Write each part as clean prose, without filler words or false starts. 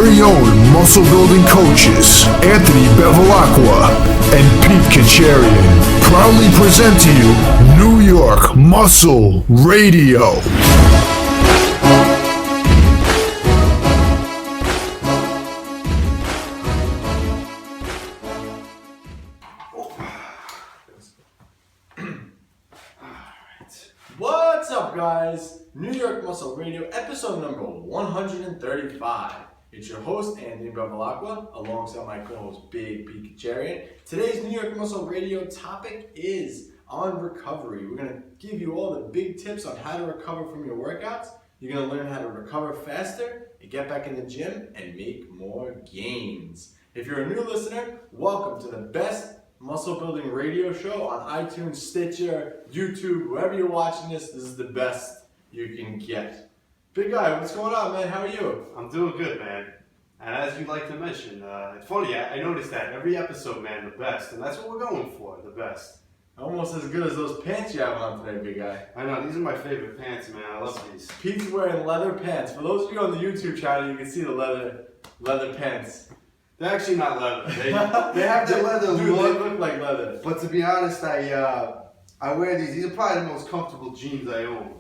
very own muscle building coaches, Anthony Bevilacqua and Pete Kacharian, proudly present to you New York Muscle Radio. What's up, guys? New York Muscle Radio, episode number 135. It's your host, Anthony Bevilacqua, alongside my co-host, Big Pete Kacharian. Today's New York Muscle Radio topic is on recovery. We're going to give you all the big tips on how to recover from your workouts. You're going to learn how to recover faster, and get back in the gym, and make more gains. If you're a new listener, welcome to the best muscle building radio show on iTunes, Stitcher, YouTube, wherever you're watching this is the best you can get. Big guy, what's going on, man? How are you? I'm doing good, man. And as you like to mention, it's funny, I noticed that every episode, man, the best. And that's what we're going for, the best. Almost as good as those pants you have on today, big guy. I know, these are my favorite pants, man. I love these. Pete's wearing leather pants. For those of you on the YouTube channel, you can see the leather pants. They're actually not leather. They have the leather Dude, look. they look like leather. But to be honest, I wear these. These are probably the most comfortable jeans I own.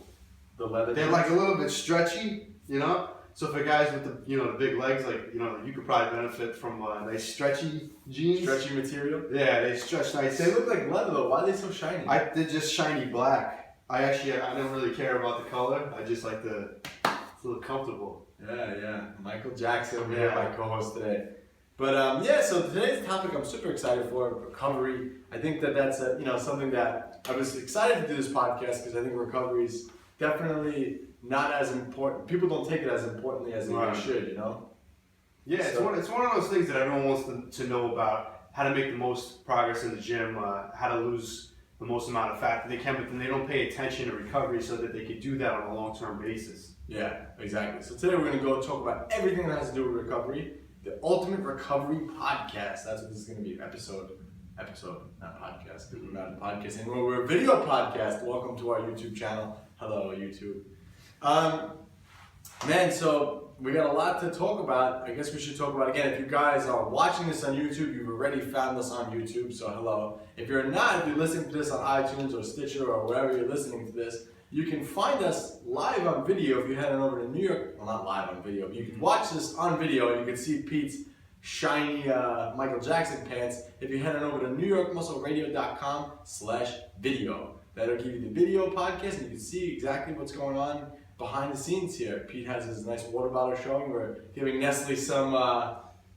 The leather They're jeans? like a little bit stretchy, you know? So for guys with the, the big legs, like, you could probably benefit from nice stretchy jeans. Stretchy material? Yeah, they stretch nice. They look like leather though. Why are they so shiny? They're just shiny black. I don't really care about the color. I just like it's a little comfortable. Yeah. Michael Jackson, my co-host today. But so today's topic I'm super excited for, recovery. I think that's something that I was excited to do this podcast because I think recovery is definitely not as important. People don't take it as importantly as they should, you know? Yeah, so, it's one of those things that everyone wants to know about, how to make the most progress in the gym, how to lose the most amount of fat that they can, but then they don't pay attention to recovery so that they can do that on a long-term basis. Yeah, exactly. So today we're going to go talk about everything that has to do with recovery. The Ultimate Recovery Podcast. That's what this is going to be. Episode, not podcast, because we're not a podcast anymore. We're a video podcast. Welcome to our YouTube channel. Hello, YouTube. So we got a lot to talk about. I guess we should talk about, again, if you guys are watching this on YouTube, you've already found us on YouTube, so hello. If you're not, if you're listening to this on iTunes or Stitcher or wherever you're listening to this, you can find us live on video if you head on over to New York. Well, not live on video, but you can watch this on video and you can see Pete's shiny Michael Jackson pants if you head on over to newyorkmuscleradio.com/video. That'll give you the video podcast and you can see exactly what's going on behind the scenes here. Pete has his nice water bottle showing. We're giving Nestle some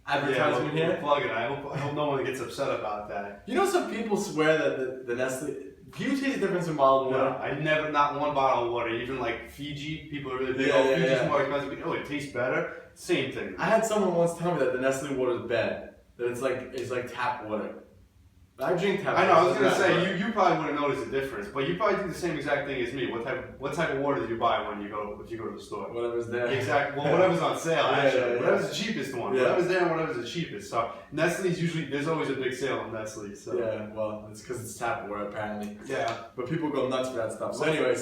advertisement here. Plug it. I hope no one gets upset about that. You know, some people swear that the Nestle. Can you taste the difference in bottled water? No, not one bottle of water. Even like Fiji, people are really big. Fiji's more expensive. Oh, it tastes better. Same thing. I had someone once tell me that the Nestle water is bad. That it's like tap water. I drink tap water. I know. I was gonna say you probably wouldn't notice the difference, but you probably do the same exact thing as me. What type of water do you buy if you go to the store? Whatever's there. Exactly. Well, whatever's on sale. Actually, whatever's the cheapest one. Yeah. Whatever's there, and whatever's the cheapest. So Nestle's there's always a big sale on Nestle. So. Yeah. Well, it's because it's tap water apparently. Yeah. But people go nuts for that stuff. So anyway,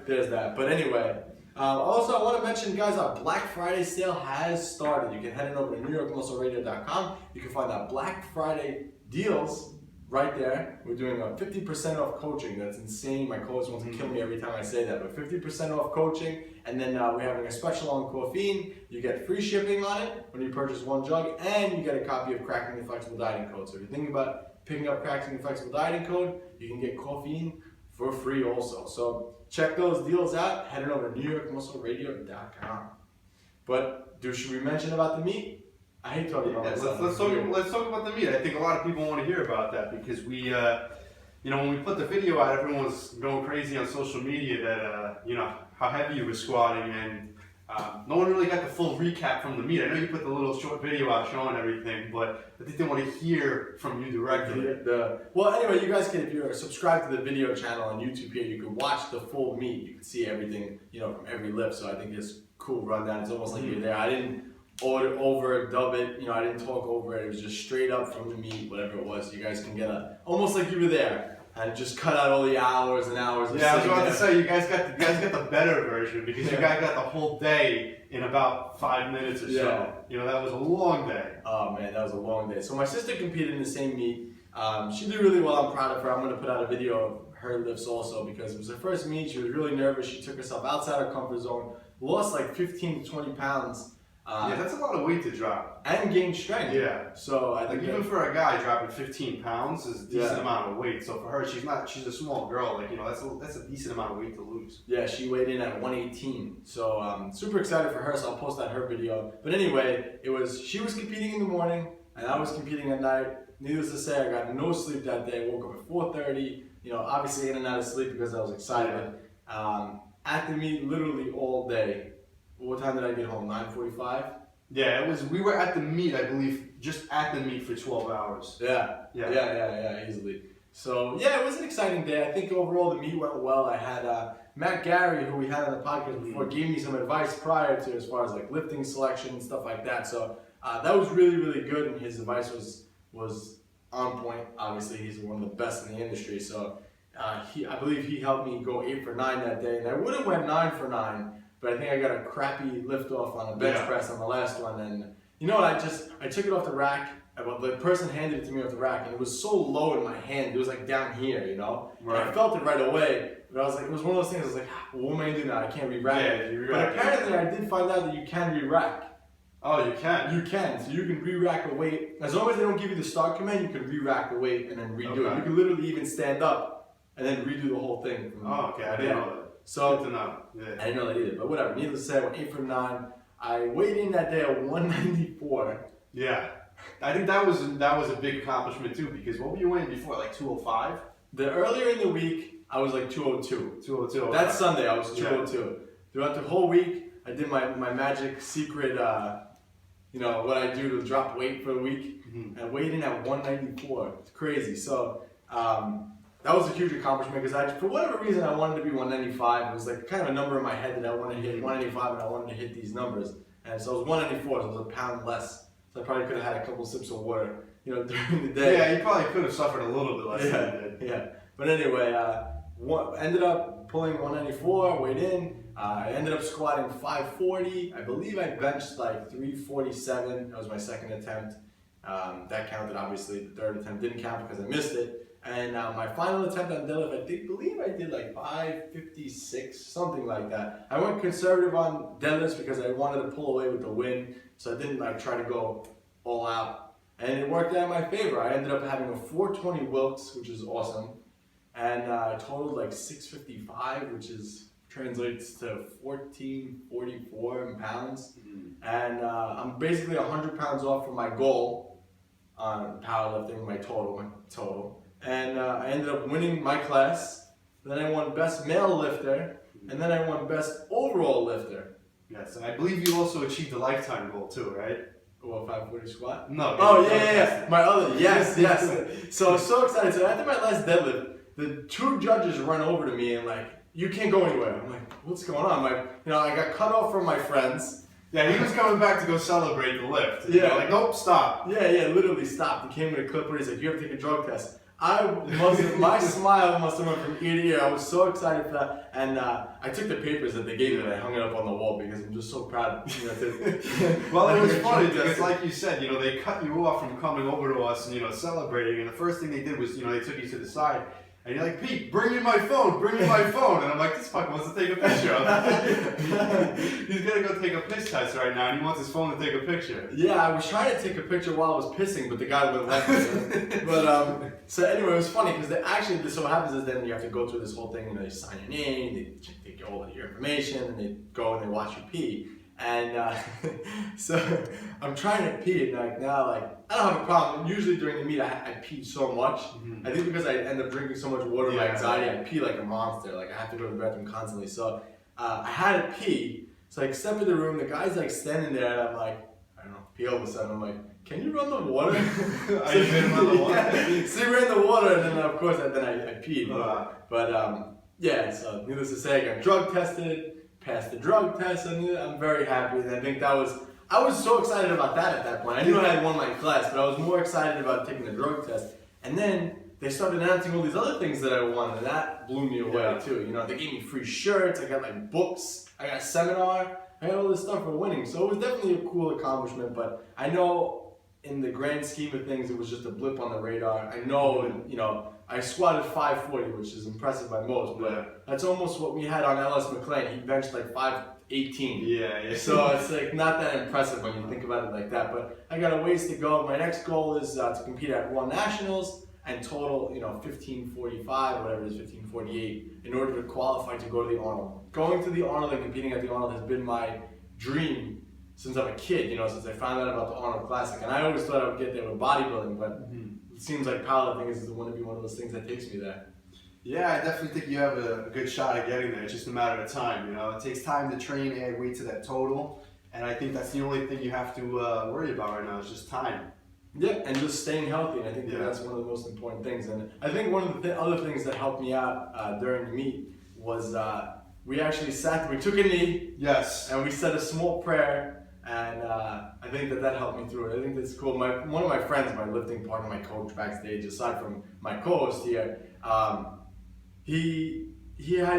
there's that. But anyway. Also, I want to mention, guys, our Black Friday sale has started. You can head on over to newyorkmuscleradio.com. You can find our Black Friday deals right there. We're doing a 50% off coaching. That's insane. My coach wants to kill me every time I say that. But 50% off coaching. And then we're having a special on caffeine. You get free shipping on it when you purchase one jug. And you get a copy of Cracking the Flexible Dieting Code. So if you're thinking about picking up Cracking the Flexible Dieting Code, you can get caffeine for free also. So check those deals out. Head on over to newyorkmuscleradio.com. But should we mention about the meat? I hate talking about Let's talk about the meat. I think a lot of people want to hear about that because we, when we put the video out, everyone was going crazy on social media that, how heavy you were squatting, and no one really got the full recap from the meet. I know you put the little short video out showing everything, but I think they want to hear from you directly. Well, anyway, you guys can, if you're subscribed to the video channel on YouTube here, you can watch the full meet. You can see everything, from every lift. So I think it's cool rundown. It's almost like you're there. I didn't overdub it. I didn't talk over it. It was just straight up from the meet, whatever it was. You guys can get almost like you were there. I just cut out all the hours and hours. Yeah, I was about to say you guys got the better version because you guys got the whole day in about 5 minutes or so. You know, that was a long day. Oh man, that was a long day. So my sister competed in the same meet. She did really well. I'm proud of her. I'm going to put out a video of her lifts also because it was her first meet. She was really nervous. She took herself outside her comfort zone, lost like 15 to 20 pounds. Yeah, that's a lot of weight to drop. And gain strength. Yeah. So I think even for a guy, dropping 15 pounds is a decent amount of weight. So for her, she's a small girl. Like, you know, that's a decent amount of weight to lose. Yeah, she weighed in at 118. So super excited for her. So I'll post that her video. But anyway, she was competing in the morning and I was competing at night. Needless to say, I got no sleep that day. Woke up at 4:30. You know, obviously in and out of sleep because I was excited. At the meet, literally all day. What time did I get home? 9:45. Yeah, it was. We were at the meet, I believe, just at the meet for 12 hours. Yeah, easily. So yeah, it was an exciting day. I think overall the meet went well. I had Matt Gary, who we had on the podcast before, gave me some advice prior to as far as like lifting selection and stuff like that. So that was really, really good, and his advice was on point. Obviously, he's one of the best in the industry. So I believe he helped me go 8 for 9 that day, and I would have went 9 for 9. But I think I got a crappy lift off on a bench press on the last one, and you know what? I took it off the rack. The person handed it to me off the rack, and it was so low in my hand. It was like down here, you know. Right. And I felt it right away, but I was like, it was one of those things. I was like, what am I doing now? I can't re-rack it. But apparently, I did find out that you can re-rack. Oh, you can. You can. So you can re-rack a weight as long as they don't give you the start command. You can re-rack the weight and then redo it. You can literally even stand up and then redo the whole thing. Oh, okay. I didn't know that. So, good to know. Yeah. I didn't know that either, but whatever. Needless to say, I went 8 for 9. I weighed in that day at 194. Yeah, I think that was a big accomplishment too. Because what were you weighing before? Like 205. The earlier in the week, I was like 202. 202. That Sunday, I was 202. Throughout the whole week, I did my magic secret. You know what I do to drop weight for the week, and I weighed in at 194. It's crazy. So. That was a huge accomplishment because for whatever reason I wanted to be 195. It was like kind of a number in my head that I wanted to hit 185 and I wanted to hit these numbers. And so it was 194, so it was a pound less. So I probably could have had a couple sips of water, you know, during the day. Yeah, you probably could have suffered a little bit less than you did. Yeah. But anyway, ended up pulling 194, weighed in. I ended up squatting 540. I believe I benched like 347. That was my second attempt. That counted, obviously. The third attempt didn't count because I missed it. And my final attempt on deadlift, I believe I did like 556, something like that. I went conservative on deadlifts because I wanted to pull away with the win, so I didn't like try to go all out. And it worked out in my favor. I ended up having a 420 Wilks, which is awesome, and I totaled like 655, which translates to 1444 pounds. And I'm basically 100 pounds off from my goal on powerlifting, my total. And I ended up winning my class. Then I won Best Male Lifter, and then I won Best Overall Lifter. Yes, and I believe you also achieved a lifetime goal too, right? What, 540 squat? No. Oh, yeah. My other, yes. So I was so excited. So after my last deadlift, the 2 judges run over to me and like, you can't go anywhere. I'm like, what's going on? Like, you know, I got cut off from my friends. Yeah, he was coming back to go celebrate the lift. Yeah. Like, nope, stop. Yeah, literally stopped. He came with a clipboard. He's like, you have to take a drug test. My smile must have went from ear to ear. I was so excited for that, and I took the papers that they gave me and I hung it up on the wall because I'm just so proud. You know, well, it was funny because, like you said, you know, they cut you off from coming over to us and celebrating, and the first thing they did was they took you to the side. And you're like, Pete, bring me my phone. And I'm like, this fucker wants to take a picture of it. He's going to go take a piss test right now, and he wants his phone to take a picture. Yeah, I was trying to take a picture while I was pissing, but the guy wouldn't let me. But, so anyway, it was funny, because actually, so what happens is then you have to go through this whole thing, they sign your name, they take all of your information, and they go and they watch you pee. And so I'm trying to pee, and like now, like I don't have a problem. Usually during the meet, I pee so much. I think because I end up drinking so much water, my anxiety, I pee like a monster. Like I have to go to the bathroom constantly. So I had to pee. So I step in the room. The guy's like standing there, and I'm like, I don't know, pee all of a sudden. I'm like, can you run the water? I didn't run the water. Yeah. So he ran the water, and then of course I peed. But yeah. So needless to say, I got drug tested. Passed the drug test, and I'm very happy. And I think I was so excited about that at that point. I knew I had won my class, but I was more excited about taking the drug test. And then they started announcing all these other things that I wanted, and that blew me away too. You know, they gave me free shirts. I got like books. I got a seminar. I got all this stuff for winning. So it was definitely a cool accomplishment, but I know in the grand scheme of things, it was just a blip on the radar. I know, you know, I squatted 540, which is impressive by most, but that's almost what we had on LS McLean. He benched like 518. Yeah. So it's like not that impressive when you think about it like that, but I got a ways to go. My next goal is to compete at World Nationals and total, you know, 1545, whatever it is, 1548, in order to qualify to go to the Arnold. Going to the Arnold and competing at the Arnold has been my dream since I'm a kid, you know, since I found out about the Arnold Classic. And I always thought I would get there with bodybuilding, but it seems like powerlifting is going to be one of those things that takes me there. Yeah, I definitely think you have a good shot at getting there. It's just a matter of time, you know. It takes time to train, add weight to that total, and I think that's the only thing you have to worry about right now is just time. Yeah, and just staying healthy, and I think that's one of the most important things. And I think one of the other things that helped me out during the meet was we actually we took a knee, yes, and we said a small prayer, and I think that helped me through it. I think that's cool. One of my friends, my lifting partner, my coach backstage, aside from my co-host here, he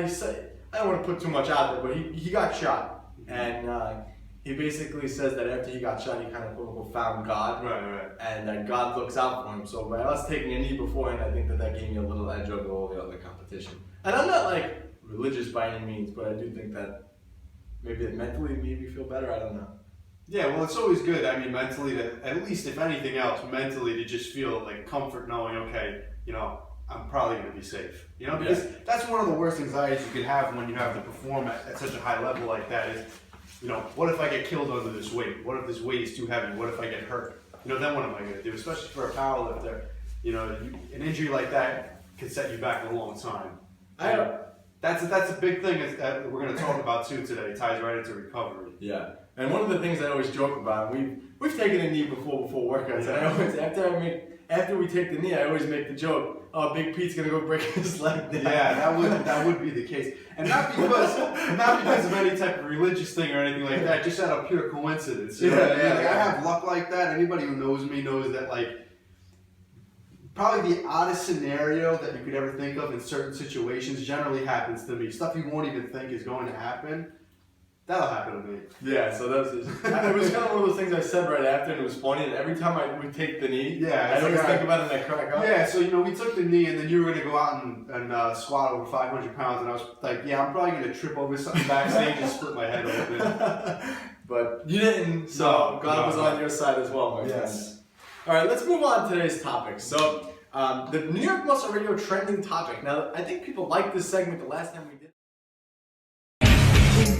said, I don't want to put too much out there, but he got shot, and he basically says that after he got shot, he kind of quote unquote found God, right, and that God looks out for him. So by us taking a knee beforehand, I think that gave me a little edge over all the other competition. And I'm not like religious by any means, but I do think that maybe it mentally made me feel better. I don't know. Yeah, well, it's always good. I mean, mentally, to, at least if anything else, mentally to just feel like comfort knowing, okay, you know, I'm probably going to be safe. You know, because that's one of the worst anxieties you can have when you have to perform at such a high level like that is, you know, what if I get killed under this weight? What if this weight is too heavy? What if I get hurt? You know, then what am I going to do? Especially for a powerlifter, you know, an injury like that can set you back a long time. That's a big thing that we're going to talk about too today. It ties right into recovery. Yeah, and one of the things I always joke about, we've taken a knee before workouts, and I always after we take the knee, I always make the joke, oh, Big Pete's gonna go break his leg down. Yeah, that would be the case, and not because of any type of religious thing or anything like that. Just out of pure coincidence. You know what I mean? Like, I have luck like that. Anybody who knows me knows that, like, probably the oddest scenario that you could ever think of in certain situations generally happens to me. Stuff you won't even think is going to happen. That'll happen to me. Yeah, so it was kind of one of those things I said right after, and it was funny. And every time I would take the knee, I always think about it and I crack up. Yeah, so you know, we took the knee, and then you were gonna go out and squat over 500 pounds, and I was like, yeah, I'm probably gonna trip over something backstage and split my head open. But you didn't, so God was on your side as well, my friend. All right, let's move on to today's topic. So the New York Muscle Radio trending topic. Now, I think people liked this segment the last time we did.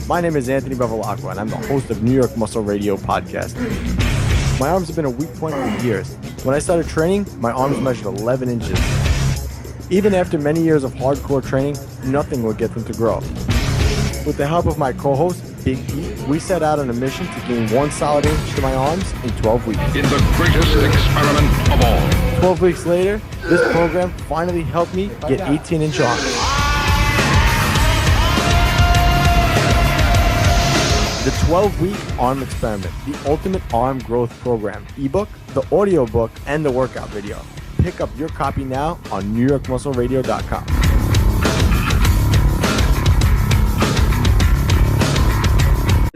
My name is Anthony Bevilacqua, and I'm the host of New York Muscle Radio podcast. My arms have been a weak point for years. When I started training, my arms measured 11 inches. Even after many years of hardcore training, nothing would get them to grow. With the help of my co-host, Big Pete, we set out on a mission to gain 1 solid inch to my arms in 12 weeks. In the greatest experiment of all. 12 weeks later, this program finally helped me get 18-inch arms. The 12-week arm experiment, the ultimate arm growth program, ebook, the audio book, and the workout video. Pick up your copy now on NewYorkMuscleRadio.com.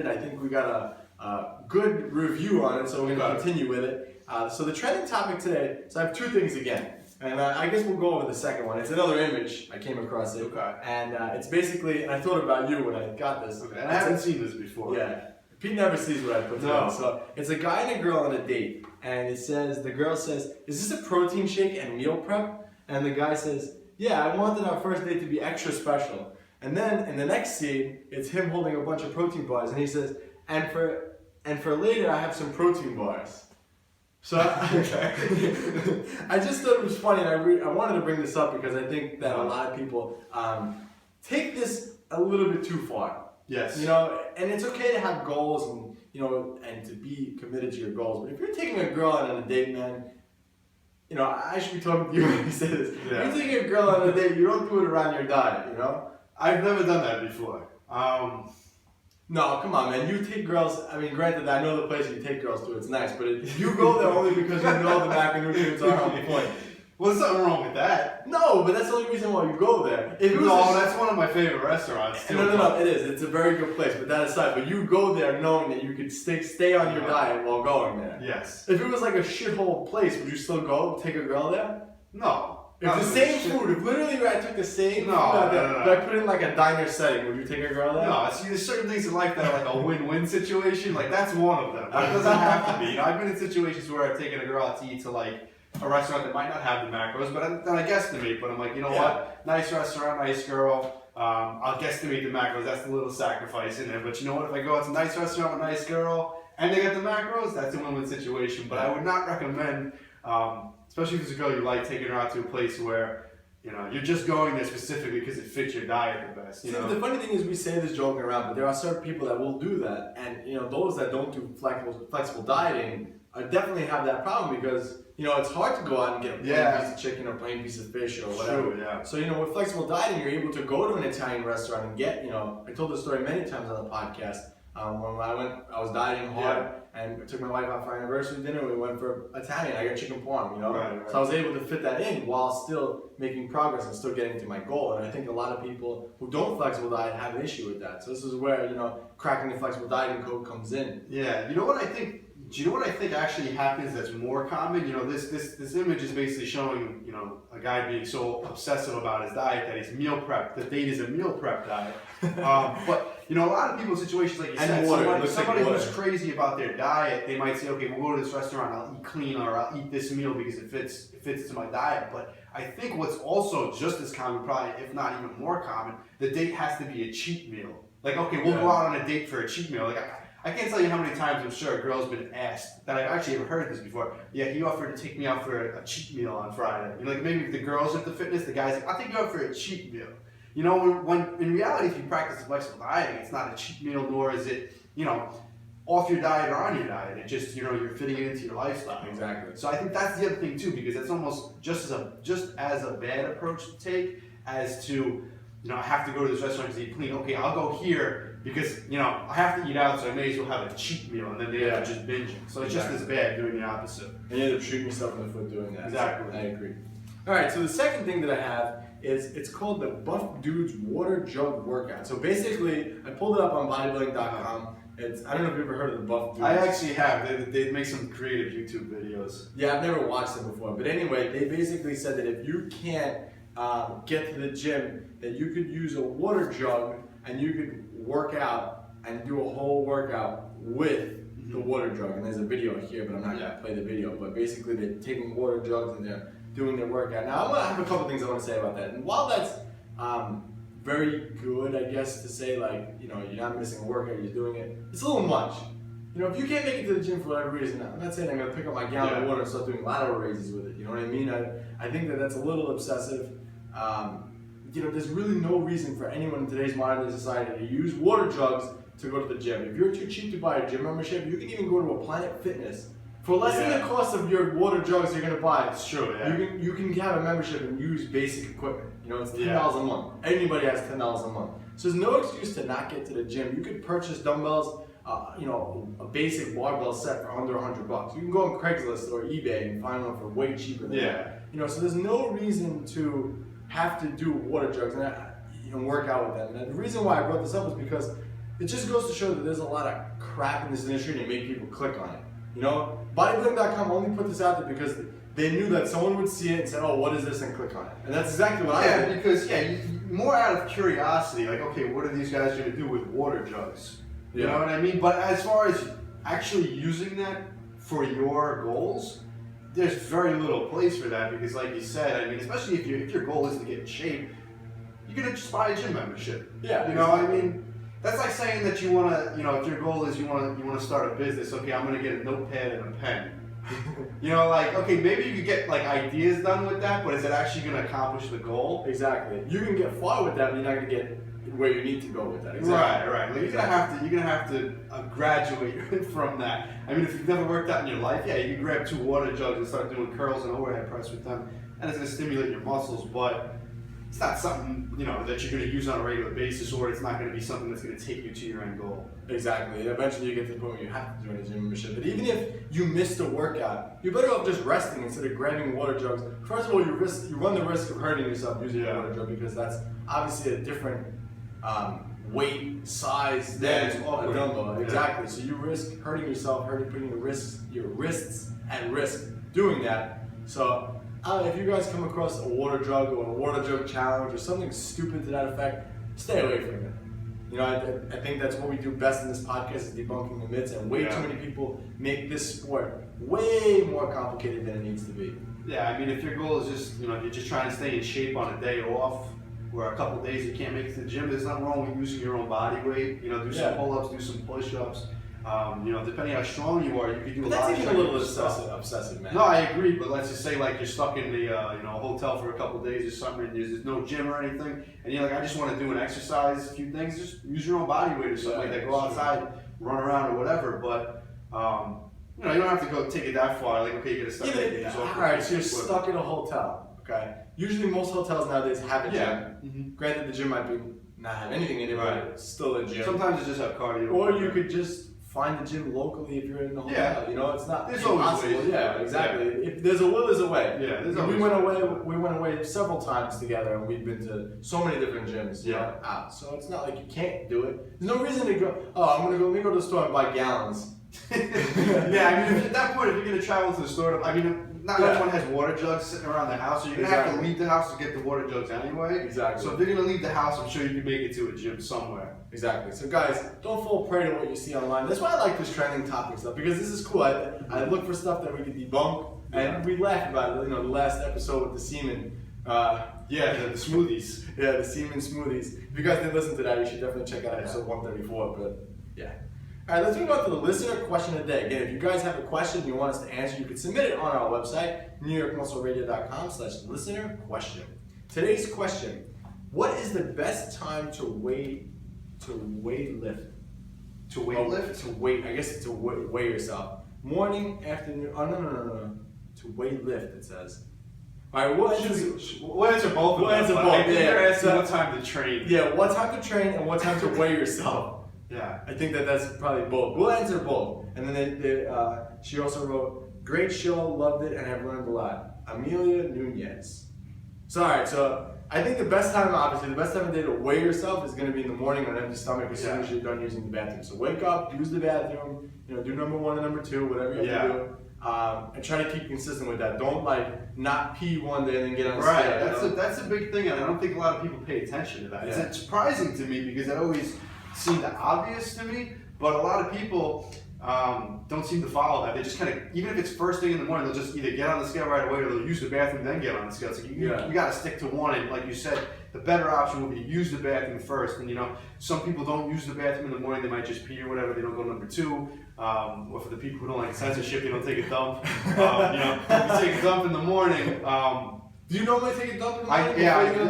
I think we got a good review on it, so we're going to continue with it. So the trending topic today, so I have 2 things again. And I guess we'll go over the second one. It's another image. I came across it. Okay. And it's basically, and I thought about you when I got this. Okay. And I haven't seen this before. Yeah. Pete never sees what I put together. So it's a guy and a girl on a date. And it says, the girl says, is this a protein shake and meal prep? And the guy says, yeah, I wanted our first date to be extra special. And then in the next scene, it's him holding a bunch of protein bars. And he says, and for later, I have some protein bars. So I just thought it was funny, and I wanted to bring this up because I think that a lot of people take this a little bit too far. Yes. You know, and it's okay to have goals and, you know, and to be committed to your goals. But if you're taking a girl out on a date, man, you know, I should be talking to you when you say this. Yeah. If you're taking a girl on a date, you don't do it around your diet, you know? I've never done that before. No, come on, man. You take girls, I mean, granted, I know the place you take girls to, it's nice, but you go there only because you know the macronutrients are on point. Well, there's nothing wrong with that. No, but that's the only reason why you go there. If it was That's one of my favorite restaurants. Too. No, it is. It's a very good place, but that aside, but you go there knowing that you could stay on your diet while going there. Yes. If it was like a shithole place, would you still go take a girl there? No. If the same food, if literally I took the same food out there, but I put it in like a diner setting, would you take a girl there? No, see, there's certain things in life that are like a win-win situation. Like, that's one of them. But it doesn't have to be. You know, I've been in situations where I've taken a girl out to eat to like a restaurant that might not have the macros, but then I guesstimate. But I'm like, you know what? Nice restaurant, nice girl. I'll guesstimate the macros. That's a little sacrifice in there. But you know what? If I go out to a nice restaurant with a nice girl and they get the macros, that's a win-win situation. But I would not recommend, especially if it's a girl you like, taking her out to a place where, you know, you're just going there specifically because it fits your diet the best. You know? The funny thing is, we say this joking around, but there are certain people that will do that, and you know, those that don't do flexible dieting definitely have that problem because you know it's hard to go out and get a plain piece of chicken or plain piece of fish or whatever. True, So you know, with flexible dieting, you're able to go to an Italian restaurant and get. You know, I told this story many times on the podcast. When I was dieting hard and I took my wife out for our anniversary dinner. We went for Italian. I got chicken parm, you know. Right. So I was able to fit that in while still making progress and still getting to my goal. And I think a lot of people who don't flexible diet have an issue with that. So this is where cracking the flexible dieting code comes in. Yeah. You know what I think? Do you know what I think actually happens that's more common? You know, this image is basically showing, you know, a guy being so obsessive about his diet that he's meal prep. The date is a meal prep diet. But, you know, a lot of people in situations like you said, somebody who's crazy about their diet, they might say, okay, we'll go to this restaurant, I'll eat clean or I'll eat this meal because it fits to my diet. But I think what's also just as common, probably if not even more common, the date has to be a cheat meal. Like, okay, we'll go out on a date for a cheat meal. Like, I can't tell you how many times I'm sure a girl's been asked that I've actually ever heard this before. Yeah, he offered to take me out for a cheat meal on Friday. You know, like maybe if the girl's at the fitness, the guy's like, I'll take you out for a cheat meal. You know, when in reality, if you practice flexible dieting, it's not a cheat meal, nor is it, you know, off your diet or on your diet. It just, you know, you're fitting it into your lifestyle. Exactly. So I think that's the other thing too, because that's almost just as a bad approach to take as to, you know, I have to go to this restaurant to eat clean. Okay, I'll go here because, you know, I have to eat out, so I may as well have a cheat meal, and then they end up just binging. So it's just as bad doing the opposite. And you end up shooting yourself in the foot doing that. Exactly. I agree. All right, so the second thing that I have is it's called the Buff Dudes Water Jug Workout. So basically, I pulled it up on bodybuilding.com. I don't know if you've ever heard of the Buff Dudes. I actually have. They make some creative YouTube videos. Yeah, I've never watched them before. But anyway, they basically said that if you can't get to the gym, that you could use a water jug and you could work out and do a whole workout with the water jug. And there's a video here, but I'm not going to play the video. But basically, they're taking water jugs and they're doing their workout. Now, I'm going to have a couple things I want to say about that. And while that's very good, I guess, to say, like, you know, you're not missing a workout, you're doing it, it's a little much. You know, if you can't make it to the gym for whatever reason, I'm not saying I'm going to pick up my gallon of water and start doing lateral raises with it. You know what I mean? I think that that's a little obsessive. You know, there's really no reason for anyone in today's modern society to use water jugs to go to the gym. If you're too cheap to buy a gym membership, you can even go to a Planet Fitness. For less than the cost of your water jugs you're going to buy, it's true, yeah. You can have a membership and use basic equipment. You know, it's $10 a month. Anybody has $10 a month. So there's no excuse to not get to the gym. You could purchase dumbbells, you know, a basic barbell set for under $100. You can go on Craigslist or eBay and find one for way cheaper than that. You know, so there's no reason to have to do water jugs and work out with them. And the reason why I brought this up is because it just goes to show that there's a lot of crap in this industry and you make people click on it. You know, bodybuilding.com only put this out there because they knew that someone would see it and say, oh, what is this, and click on it. And that's exactly what I did. Because, more out of curiosity, like, okay, what are these guys going to do with water jugs? You know what I mean? But as far as actually using that for your goals, there's very little place for that because, like you said, I mean, especially if your goal is to get in shape, you're going to just buy a gym membership. Yeah. You know, I mean, that's like saying that you want to, you know, if your goal is you want to start a business, okay, I'm going to get a notepad and a pen. You know, like, okay, maybe you could get like ideas done with that, but is it actually going to accomplish the goal? Exactly. You can get far with that, but you're not going to get where you need to go with that. Exactly. Right. Like, you're gonna have to graduate from that. I mean, if you've never worked out in your life, you can grab 2 water jugs and start doing curls and overhead press with them, and it's gonna stimulate your muscles. But it's not something, you know, that you're going to use on a regular basis, or it's not going to be something that's going to take you to your end goal. Exactly. Eventually you get to the point where you have to do a gym membership. But even if you missed a workout, you're better off just resting instead of grabbing water jugs. First of all, you run the risk of hurting yourself using a water jug, because that's obviously a different weight, size than a dumbbell. Exactly. So you risk hurting yourself, putting your wrists at risk doing that. So if you guys come across a water jug or a water jug challenge or something stupid to that effect, stay away from it. You know, I think that's what we do best in this podcast, is debunking the myths, and way too many people make this sport way more complicated than it needs to be. Yeah, I mean, if your goal is just, you know, you're just trying to stay in shape on a day off, or a couple of days you can't make it to the gym, there's nothing wrong with using your own body weight. You know, do some pull-ups, do some push-ups. You know, depending how strong you are, you could do a lot of That's even a little obsessive, man. No, I agree, but let's just say like you're stuck in the you know, hotel for a couple of days or something, and there's no gym or anything, and you're like, I just want to do an exercise, a few things, just use your own body weight or something like that. Go outside, run around or whatever, but you know, you don't have to go take it that far. Like, okay, you gotta start. Alright, so you're stuck in a hotel, okay? Usually most hotels nowadays have a gym. Granted, the gym might not have anything in it, but it's still a gym. Sometimes it just have cardio. Or you could just find the gym locally if you're in the hotel. You know, it's not there's impossible. always ways. Yeah, exactly. If there's a will, there's a way. Yeah, there's we went away several times together, and we've been to so many different gyms. Out. So it's not like you can't do it. There's no reason to go. Oh, let me go to the store and buy gallons. Yeah, I mean, at that point, if you're gonna travel to the store, I mean, not everyone has water jugs sitting around the house, so you're gonna have to leave the house to get the water jugs anyway. Exactly. So if you're gonna leave the house, I'm sure you can make it to a gym somewhere. Exactly. So guys, don't fall prey to what you see online. That's why I like this trending topic stuff, because this is cool. I look for stuff that we can debunk, and we laugh about it. You know, the last episode with the semen. The smoothies. Yeah, the semen smoothies. If you guys didn't listen to that, you should definitely check out episode 134. But yeah. All right, let's move on to the listener question of the day. Again, if you guys have a question you want us to answer, you can submit it on our website, newyorkmuscleradio.com/listener question. Today's question: what is the best time to weigh lift? To weight lift? To weight. I guess to weigh yourself. Morning, afternoon. Oh no. To weight lift, it says. All right, we'll answer both. We'll answer both. They're asking what time to train. Yeah, what time to train and what time to weigh yourself. Yeah, I think that's probably both. We'll answer both. And then she also wrote, great show, loved it, and have learned a lot. Amelia Nunez. So, alright, so I think the best time of day to weigh yourself is going to be in the morning on an empty stomach as soon as you're done using the bathroom. So wake up, use the bathroom, you know, do number 1 and number 2, whatever you have to do. And try to keep consistent with that. Don't not pee one day and then get on the scale. That's a big thing, and I don't think a lot of people pay attention to that. Yeah. It's surprising to me because it always seemed obvious to me, but a lot of people don't seem to follow that. They just kind of, even if it's first thing in the morning, they'll just either get on the scale right away or they'll use the bathroom then get on the scale. It's like you got to stick to one, and like you said, the better option would be to use the bathroom first. And you know, some people don't use the bathroom in the morning; they might just pee or whatever. They don't go number 2. Or for the people who don't like censorship, they don't take a dump. You know, you take a dump in the morning. Do you normally take a dump in the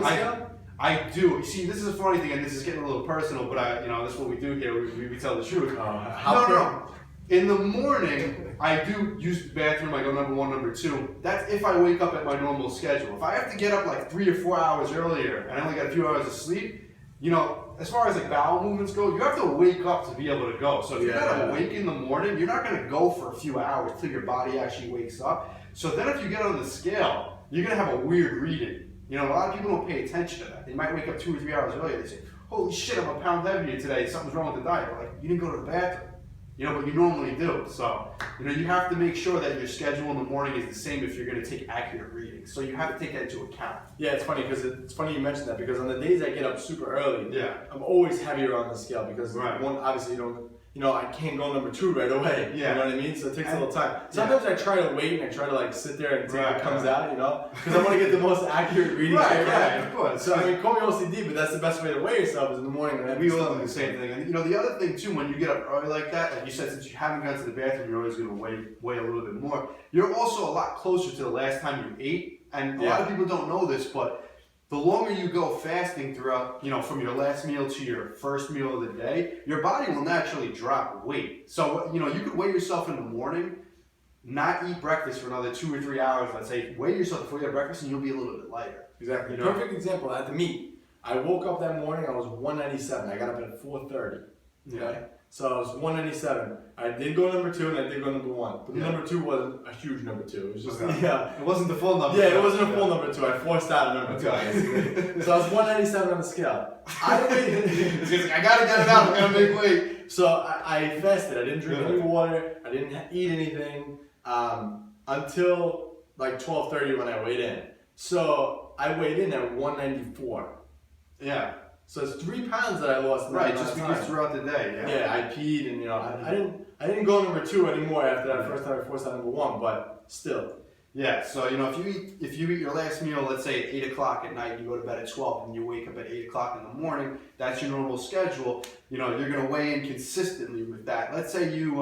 morning? I do. You see, this is a funny thing, and this is getting a little personal, but that's what we do here. We tell the truth. No. In the morning, I do use the bathroom. I go number 1, number 2. That's if I wake up at my normal schedule. If I have to get up like 3 or 4 hours earlier, and I only got a few hours of sleep, you know, as far as like bowel movements go, you have to wake up to be able to go. So if you're not awake in the morning, you're not going to go for a few hours till your body actually wakes up. So then if you get on the scale, you're going to have a weird reading. You know, a lot of people don't pay attention to that. They might wake up 2 or 3 hours earlier. They say, holy shit, I'm a pound heavier today. Something's wrong with the diet. Like, you didn't go to the bathroom. You know, but you normally do. So, you know, you have to make sure that your schedule in the morning is the same if you're going to take accurate readings. So you have to take that into account. Yeah, it's funny you mentioned that, because on the days I get up super early, I'm always heavier on the scale because one, obviously I can't go number 2 right away. You know what I mean? So it takes a little time. Sometimes I try to wait and I try to sit there and see what comes out, you know? Because I want to get the most accurate reading. Of course. So I mean, call me OCD, but that's the best way to weigh yourself is in the morning. And we all do the same thing. And you know, the other thing too, when you get up early like that, like you said, since you haven't gone to the bathroom, you're always going to weigh a little bit more. You're also a lot closer to the last time you ate. And a lot of people don't know this, but the longer you go fasting throughout, you know, from your last meal to your first meal of the day, your body will naturally drop weight. So, you know, you could weigh yourself in the morning, not eat breakfast for another 2 or 3 hours, let's say, weigh yourself before you have breakfast and you'll be a little bit lighter. Exactly. You know? Perfect example at the meet. I woke up that morning, I was 197. I got up at 4:30. Okay? So I was 197. I did go number 2 and I did go number 1. But the number 2 wasn't a huge number 2. It was just, It wasn't the full number. Yeah, it wasn't a full number 2. I forced out a number 2. So I was 197 on the scale. I waited. I gotta get it out, I gotta make weight. So I fasted. I didn't drink any water. I didn't eat anything until like 12:30 when I weighed in. So I weighed in at 194. Yeah. So it's 3 pounds that I lost. In Right, that just amount of because time. throughout the day, Yeah, I peed and I didn't go number 2 anymore after that first time I forced out number 1, but still. Yeah, so if you eat your last meal, let's say at 8 o'clock at night, you go to bed at 12 and you wake up at 8 o'clock in the morning, that's your normal schedule, you're gonna weigh in consistently with that. Let's say your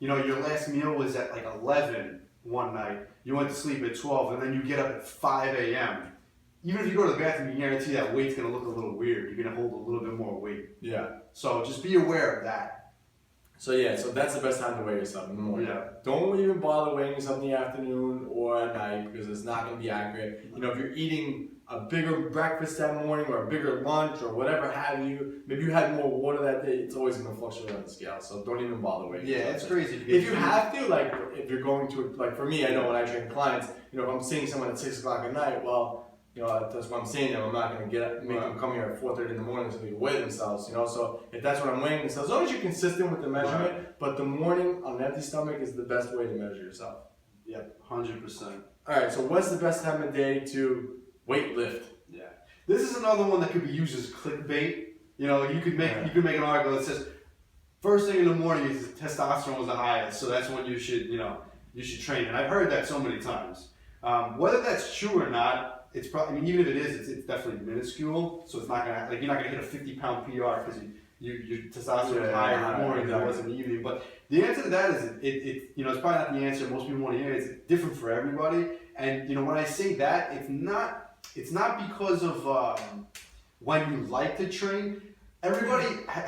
last meal was at like 11 one night, you went to sleep at 12 and then you get up at 5 a.m. Even if you go to the bathroom, you guarantee that weight's gonna look a little weird. You're gonna hold a little bit more weight. Yeah. So just be aware of that. So that's the best time to weigh yourself in the morning. Yeah. Don't even bother weighing yourself in the afternoon or at night because it's not going to be accurate. If you're eating a bigger breakfast that morning or a bigger lunch or whatever have you, maybe you had more water that day, it's always going to fluctuate on the scale. So don't even bother weighing Yeah, yourself. it's crazy. If you have to, like if you're going to, like for me, I know when I train clients, if I'm seeing someone at 6 o'clock at night, well, that's what I'm saying. I'm not going to make them come here at 4:30 in the morning so they weigh themselves. So if that's what I'm weighing themselves, as long as you're consistent with the measurement, but the morning on an empty stomach is the best way to measure yourself. Yep, 100%. All right. So what's the best time of day to weight lift? Yeah, this is another one that could be used as clickbait. You could make an article that says first thing in the morning is testosterone was the highest, so that's when you should train. And I've heard that so many times. Whether that's true or not. It's probably, even if it is, it's definitely minuscule. So it's not gonna you're not gonna hit a 50-pound PR because your testosterone is higher in the morning than it was in the evening. But the answer to that is it's probably not the answer most people want to hear. It's different for everybody. And when I say that, it's not because of when you like to train. Everybody, I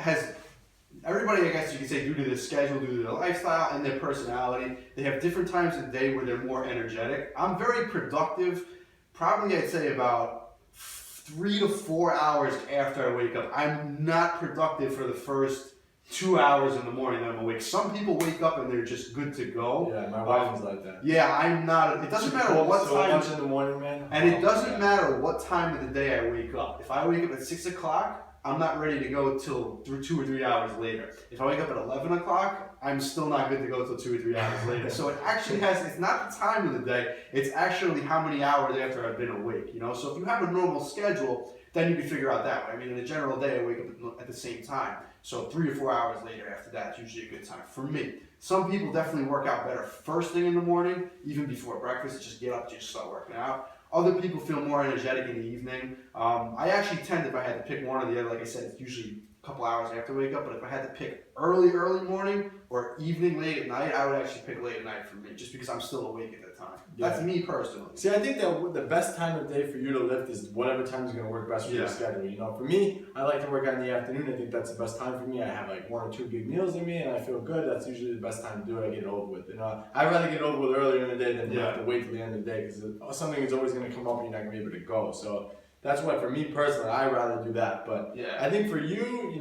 guess you could say, due to their schedule, due to their lifestyle and their personality, they have different times of the day where they're more energetic. I'm very productive. Probably I'd say about 3 to 4 hours after I wake up. I'm not productive for the first 2 hours in the morning that I'm awake. Some people wake up and they're just good to go. Yeah, my wife is like that. Yeah, I'm not. It doesn't matter what time. Much in the morning, man. And it doesn't matter what time of the day I wake up. If I wake up at 6 o'clock, I'm not ready to go till 2 or 3 hours later. If I wake up at 11 o'clock, I'm still not good to go till 2 or 3 hours later. So it actually it's not the time of the day, it's actually how many hours after I've been awake, So if you have a normal schedule, then you can figure out that way. In a general day, I wake up at the same time. So 3 or 4 hours later after that is usually a good time for me. Some people definitely work out better first thing in the morning, even before breakfast, just get up, just start working out. Other people feel more energetic in the evening. I actually tend, if I had to pick one or the other, like I said, it's usually a couple hours after I wake up, but if I had to pick early morning or evening, late at night, I would actually pick late at night for me, just because I'm still awake at that time. Yeah. That's me personally. See, I think that the best time of day for you to lift is whatever time is going to work best for your schedule. For me, I like to work out in the afternoon. I think that's the best time for me. I have like 1 or 2 big meals in me, and I feel good. That's usually the best time to do it. I get it over with. I'd rather get it over with earlier in the day than have to wait till the end of the day because something is always going to come up and you're not going to be able to go. So that's why, for me personally, I'd rather do that. But I think for you,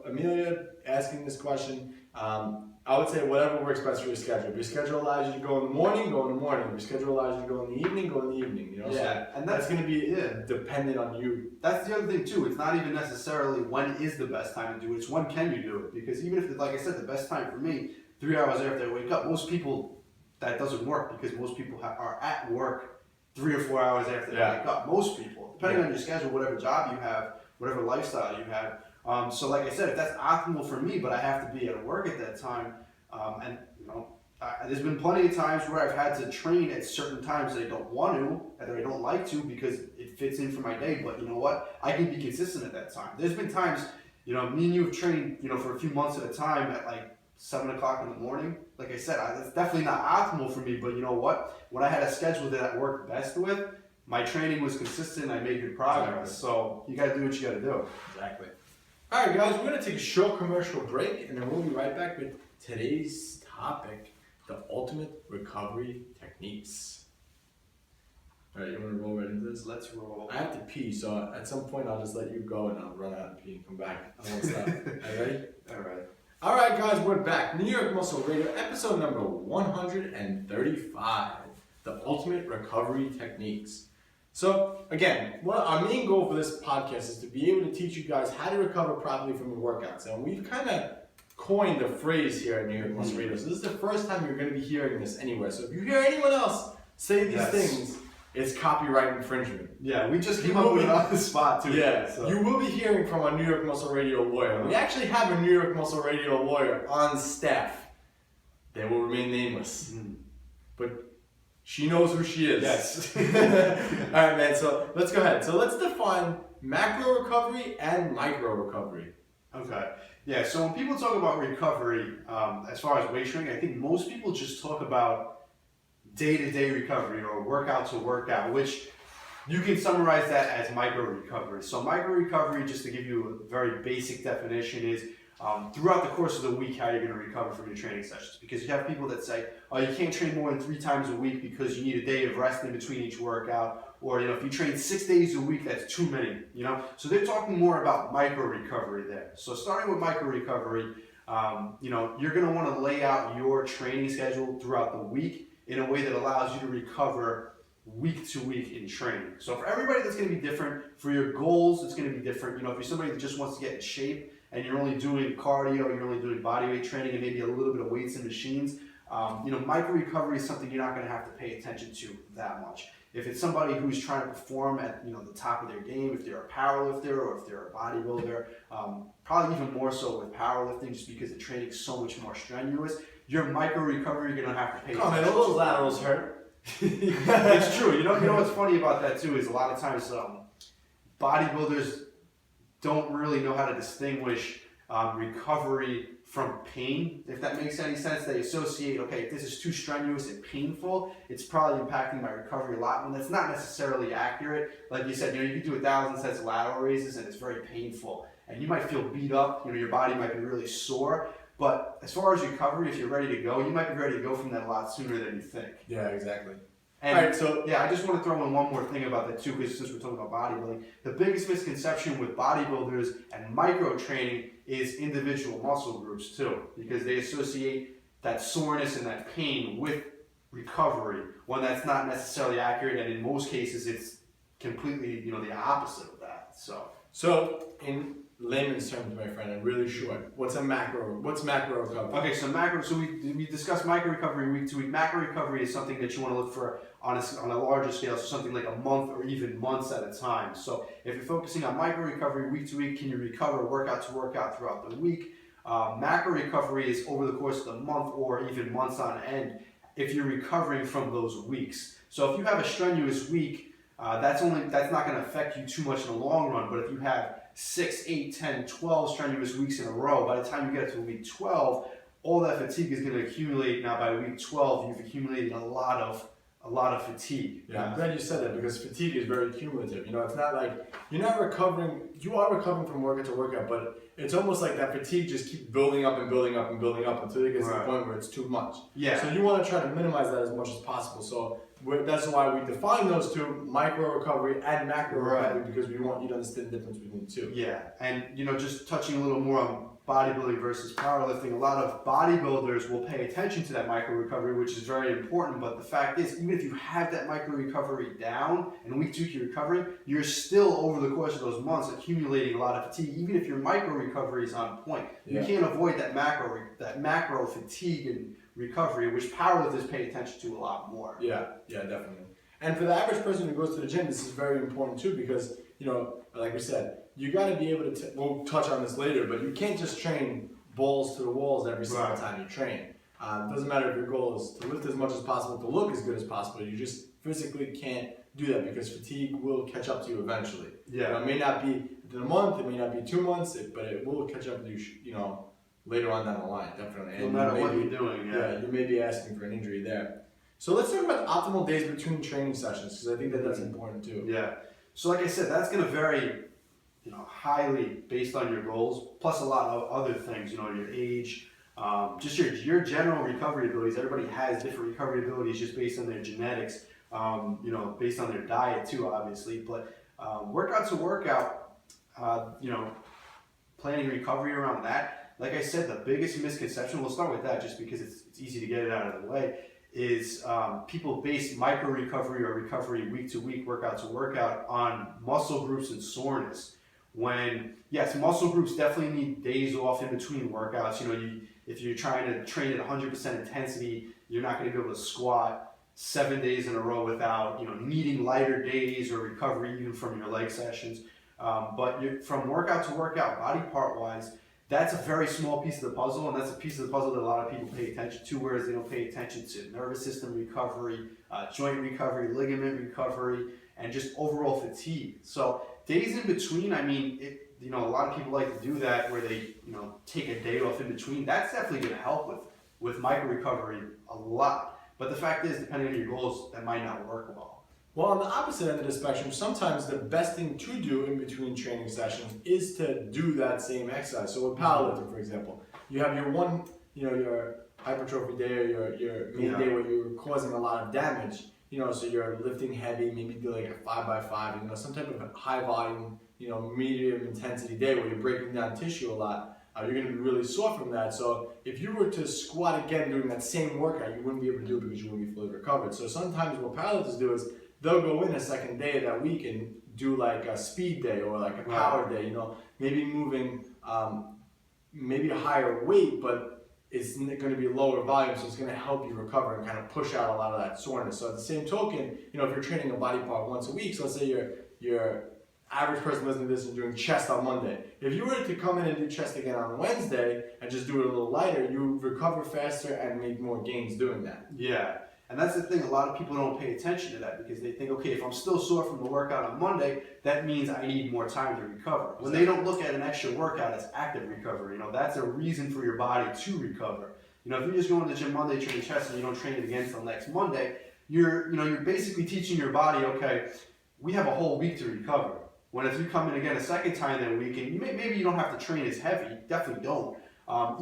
Amelia asking this question, I would say whatever works best for your schedule. If your schedule allows you to go in the morning, go in the morning. If your schedule allows you to go in the evening, go in the evening. So and that's going to be dependent on you. That's the other thing too. It's not even necessarily when is the best time to do it. It's when can you do it. Because even if, like I said, the best time for me, 3 hours after I wake up, most people, that doesn't work because most people are at work 3 or 4 hours after they wake up. Most people, depending on your schedule, whatever job you have, whatever lifestyle you have. So like I said, if that's optimal for me, but I have to be at work at that time, there's been plenty of times where I've had to train at certain times that I don't want to, or I don't like to because it fits in for my day, but you know what? I can be consistent at that time. There's been times, me and you have trained, for a few months at a time at like 7 o'clock in the morning. Like I said, it's definitely not optimal for me, but you know what? When I had a schedule that I worked best with, my training was consistent, I made good progress. Exactly. So you gotta do what you gotta do. Exactly. All right, guys, we're gonna take a short commercial break, and then we'll be right back with today's topic, the ultimate recovery techniques. All right, you want to roll right into this? Let's roll. I have to pee, so at some point I'll just let you go and I'll run out and pee and come back. I won't stop. Are you ready? All right. All right, guys, we're back. New York Muscle Radio, episode number 135, the ultimate recovery techniques. So, again, our main goal for this podcast is to be able to teach you guys how to recover properly from your workouts. And we've kind of coined the phrase here at New York Muscle Radio. So this is the first time you're going to be hearing this anywhere. So if you hear anyone else say these things, it's copyright infringement. Yeah, we just came up with it on the spot too. Yeah, so. You will be hearing from a New York Muscle Radio lawyer. We actually have a New York Muscle Radio lawyer on staff. They will remain nameless. But she knows who she is. Yes. All right, man, so let's go ahead. So let's define macro recovery and micro recovery. Okay. Yeah, so when people talk about recovery, as far as weight training, I think most people just talk about day-to-day recovery or workout to workout, which you can summarize that as micro recovery. So micro recovery, just to give you a very basic definition, is throughout the course of the week how you're going to recover from your training sessions. Because you have people that say, oh, you can't train more than 3 times a week because you need a day of rest in between each workout. Or, if you train 6 days a week, that's too many, So they're talking more about micro recovery there. So starting with micro recovery, you're going to want to lay out your training schedule throughout the week in a way that allows you to recover week to week in training. So for everybody, that's going to be different. For your goals, it's going to be different. If you're somebody that just wants to get in shape and you're only doing cardio, you're only doing body weight training and maybe a little bit of weights and machines, micro recovery is something you're not going to have to pay attention to that much. If it's somebody who's trying to perform at the top of their game, if they're a powerlifter or if they're a bodybuilder, probably even more so with powerlifting, just because the training is so much more strenuous, your micro recovery you're going to have to pay attention man, all those laterals hurt. It's true. You know what's funny about that too is a lot of times bodybuilders don't really know how to distinguish recovery from pain, if that makes any sense. They associate, okay, if this is too strenuous and painful, it's probably impacting my recovery a lot, when that's not necessarily accurate. Like you said, you can do 1,000 sets of lateral raises and it's very painful. And you might feel beat up, your body might be really sore. But as far as recovery, if you're ready to go, you might be ready to go from that a lot sooner than you think. Yeah, exactly. And all right, so I just want to throw in one more thing about that too, because since we're talking about bodybuilding, the biggest misconception with bodybuilders and micro training is individual muscle groups too, because they associate that soreness and that pain with recovery, when that's not necessarily accurate, and in most cases it's completely the opposite of that. So in layman's terms, my friend, and really short, what's macro recovery? Okay, so we discussed micro recovery week to week. Macro recovery is something that you want to look for on a larger scale, so something like a month or even months at a time. So if you're focusing on micro recovery week to week, can you recover workout to workout throughout the week? Macro recovery is over the course of the month or even months on end, if you're recovering from those weeks. So if you have a strenuous week, that's not going to affect you too much in the long run. But if you have 6, 8, 10, 12 strenuous weeks in a row, by the time you get to week 12, all that fatigue is going to accumulate. Now by week 12, you've accumulated a lot of fatigue. Yeah, I'm glad you said that, because fatigue is very cumulative. It's not like you are recovering from workout to workout, but it's almost like that fatigue just keeps building up and building up and building up until it gets to the point where it's too much. Yeah. So you want to try to minimize that as much as possible. So that's why we define those two, micro recovery and macro recovery, because we want you to understand the difference between the two. Yeah, and just touching a little more on bodybuilding versus powerlifting, a lot of bodybuilders will pay attention to that micro recovery, which is very important. But the fact is, even if you have that micro recovery down and week 2 you're recovering, you're still over the course of those months accumulating a lot of fatigue, even if your micro recovery is on point. You can't avoid that macro fatigue and recovery, which powerlifters pay attention to a lot more. Yeah, definitely. And for the average person who goes to the gym, this is very important too, because like we said, you got to be able to. We'll touch on this later, but you can't just train balls to the walls every single time you train. It doesn't matter if your goal is to lift as much as possible, to look as good as possible. You just physically can't do that, because fatigue will catch up to you eventually. Yeah. It may not be in a month, it may not be 2 months, but it will catch up to you. Later on down the line, definitely. And no matter what you're doing, you may be asking for an injury there. So let's talk about optimal days between training sessions, because I think that's important too. Yeah. So like I said, that's going to vary, highly based on your goals, plus a lot of other things, your age, just your general recovery abilities. Everybody has different recovery abilities just based on their genetics. you know, based on their diet too, obviously. But workout to workout, you know, planning recovery around that. Like I said, the biggest misconception, we'll start with that just because it's easy to get it out of the way, is people base micro recovery or recovery week to week, workout to workout on muscle groups and soreness. When, yes, muscle groups definitely need days off in between workouts. You know, if you're trying to train at 100% intensity, you're not going to be able to squat 7 days in a row without, you know, needing lighter days or recovery even from your leg sessions. But from workout to workout, body part wise, that's a very small piece of the puzzle, and that's a piece of the puzzle that a lot of people pay attention to, whereas they don't pay attention to nervous system recovery, joint recovery, ligament recovery, and just overall fatigue. So days in between, I mean, you know, a lot of people like to do that where they, you know, take a day off in between. That's definitely going to help with micro recovery a lot. But the fact is, depending on your goals, that might not work well. Well, on the opposite end of the spectrum, sometimes the best thing to do in between training sessions is to do that same exercise. So with powerlifting, for example, you have your one, you know, your hypertrophy day or your main day where you're causing a lot of damage. You know, so you're lifting heavy, maybe do like a 5x5, you know, some type of high volume, you know, medium intensity day where you're breaking down tissue a lot. You're going to be really sore from that. So if you were to squat again during that same workout, you wouldn't be able to do it because you wouldn't be fully recovered. So sometimes what powerlifters do is they'll go in a second day of that week and do like a speed day or like a power day, you know, maybe moving maybe a higher weight, but it's going to be lower volume, so it's going to help you recover and kind of push out a lot of that soreness. So at the same token, you know, if you're training a body part once a week, so let's say your average person listening to this is doing chest on Monday. If you were to come in and do chest again on Wednesday and just do it a little lighter, you recover faster and make more gains doing that. Yeah. And that's the thing, a lot of people don't pay attention to that because they think, okay, if I'm still sore from the workout on Monday, that means I need more time to recover. When they don't look at an extra workout as active recovery, you know, that's a reason for your body to recover. You know, if you're just going to the gym Monday, training chest, and you don't train it again until next Monday, you're basically teaching your body, okay, we have a whole week to recover. When if you come in again a second time that week, and maybe you don't have to train as heavy, definitely don't.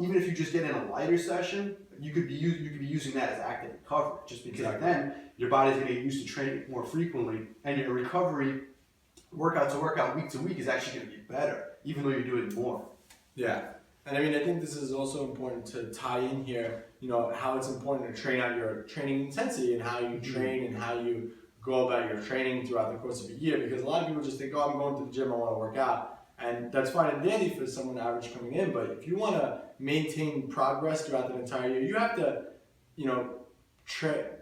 Even if you just get in a lighter session, you could be using that as active recovery, just because then your body's going to get used to training more frequently, and your recovery, workout to workout, week to week, is actually going to be better, even though you're doing more. Yeah, and I mean, I think this is also important to tie in here, you know, how it's important to train out your training intensity and how you train and how you go about your training throughout the course of a year, because a lot of people just think, oh, I'm going to the gym, I want to work out. And that's fine and dandy for someone average coming in, but if you want to maintain progress throughout the entire year, you have to, you know,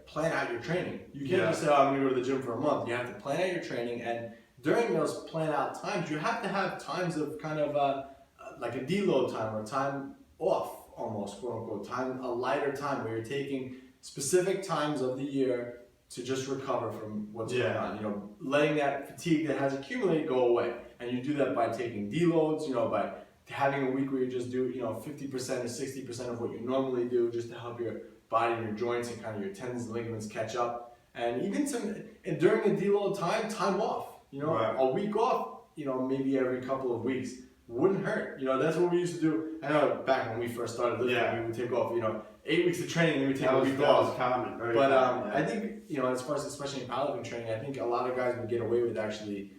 plan out your training. You can't just say, oh, I'm going to go to the gym for a month. You have to plan out your training, and during those plan out times, you have to have times of kind of like a deload time or time off, almost, quote unquote, time, a lighter time where you're taking specific times of the year to just recover from what's going on. You know, letting that fatigue that has accumulated go away. And you do that by taking deloads, you know, by having a week where you just do, you know, 50% or 60% of what you normally do, just to help your body and your joints and kind of your tendons and ligaments catch up. And even during the deload time off, you know, a week off, you know, maybe every couple of weeks wouldn't hurt. You know, that's what we used to do. I know back when we first started lifting, we would take off, you know, 8 weeks of training, and we would take a week off. That was common. But I think, you know, as far as especially in powerlifting training, I think a lot of guys would get away with actually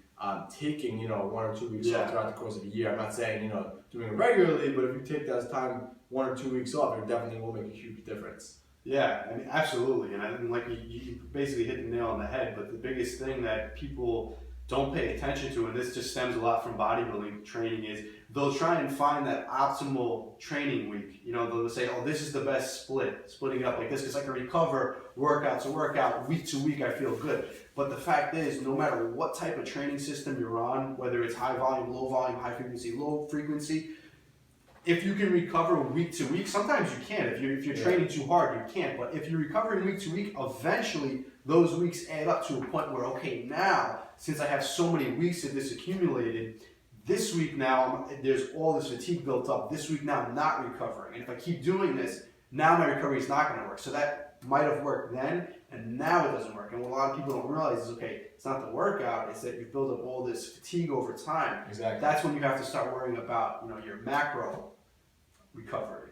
taking, you know, 1 or 2 weeks off throughout the course of a year. I'm not saying, you know, doing it regularly, but if you take that time 1 or 2 weeks off, it definitely will make a huge difference. Yeah, I mean, absolutely. And I mean, like you basically hit the nail on the head, but the biggest thing that people don't pay attention to, and this just stems a lot from bodybuilding training, is they'll try and find that optimal training week. You know, they'll say, oh, this is the best splitting it up like this, because I can recover workout to workout, week to week, I feel good. But the fact is, no matter what type of training system you're on, whether it's high volume, high frequency, low frequency, if you can recover week to week, sometimes you can. If you're training too hard, you can't. But if you're recovering week to week, eventually those weeks add up to a point where, okay, now, since I have so many weeks of this accumulated, this week now, there's all this fatigue built up. This week now, I'm not recovering. And if I keep doing this, now my recovery is not going to work. So that might have worked then, and now it doesn't work. And what a lot of people don't realize is, okay, it's not the workout, it's that you've built up all this fatigue over time. Exactly. That's when you have to start worrying about, you know, your macro recovery.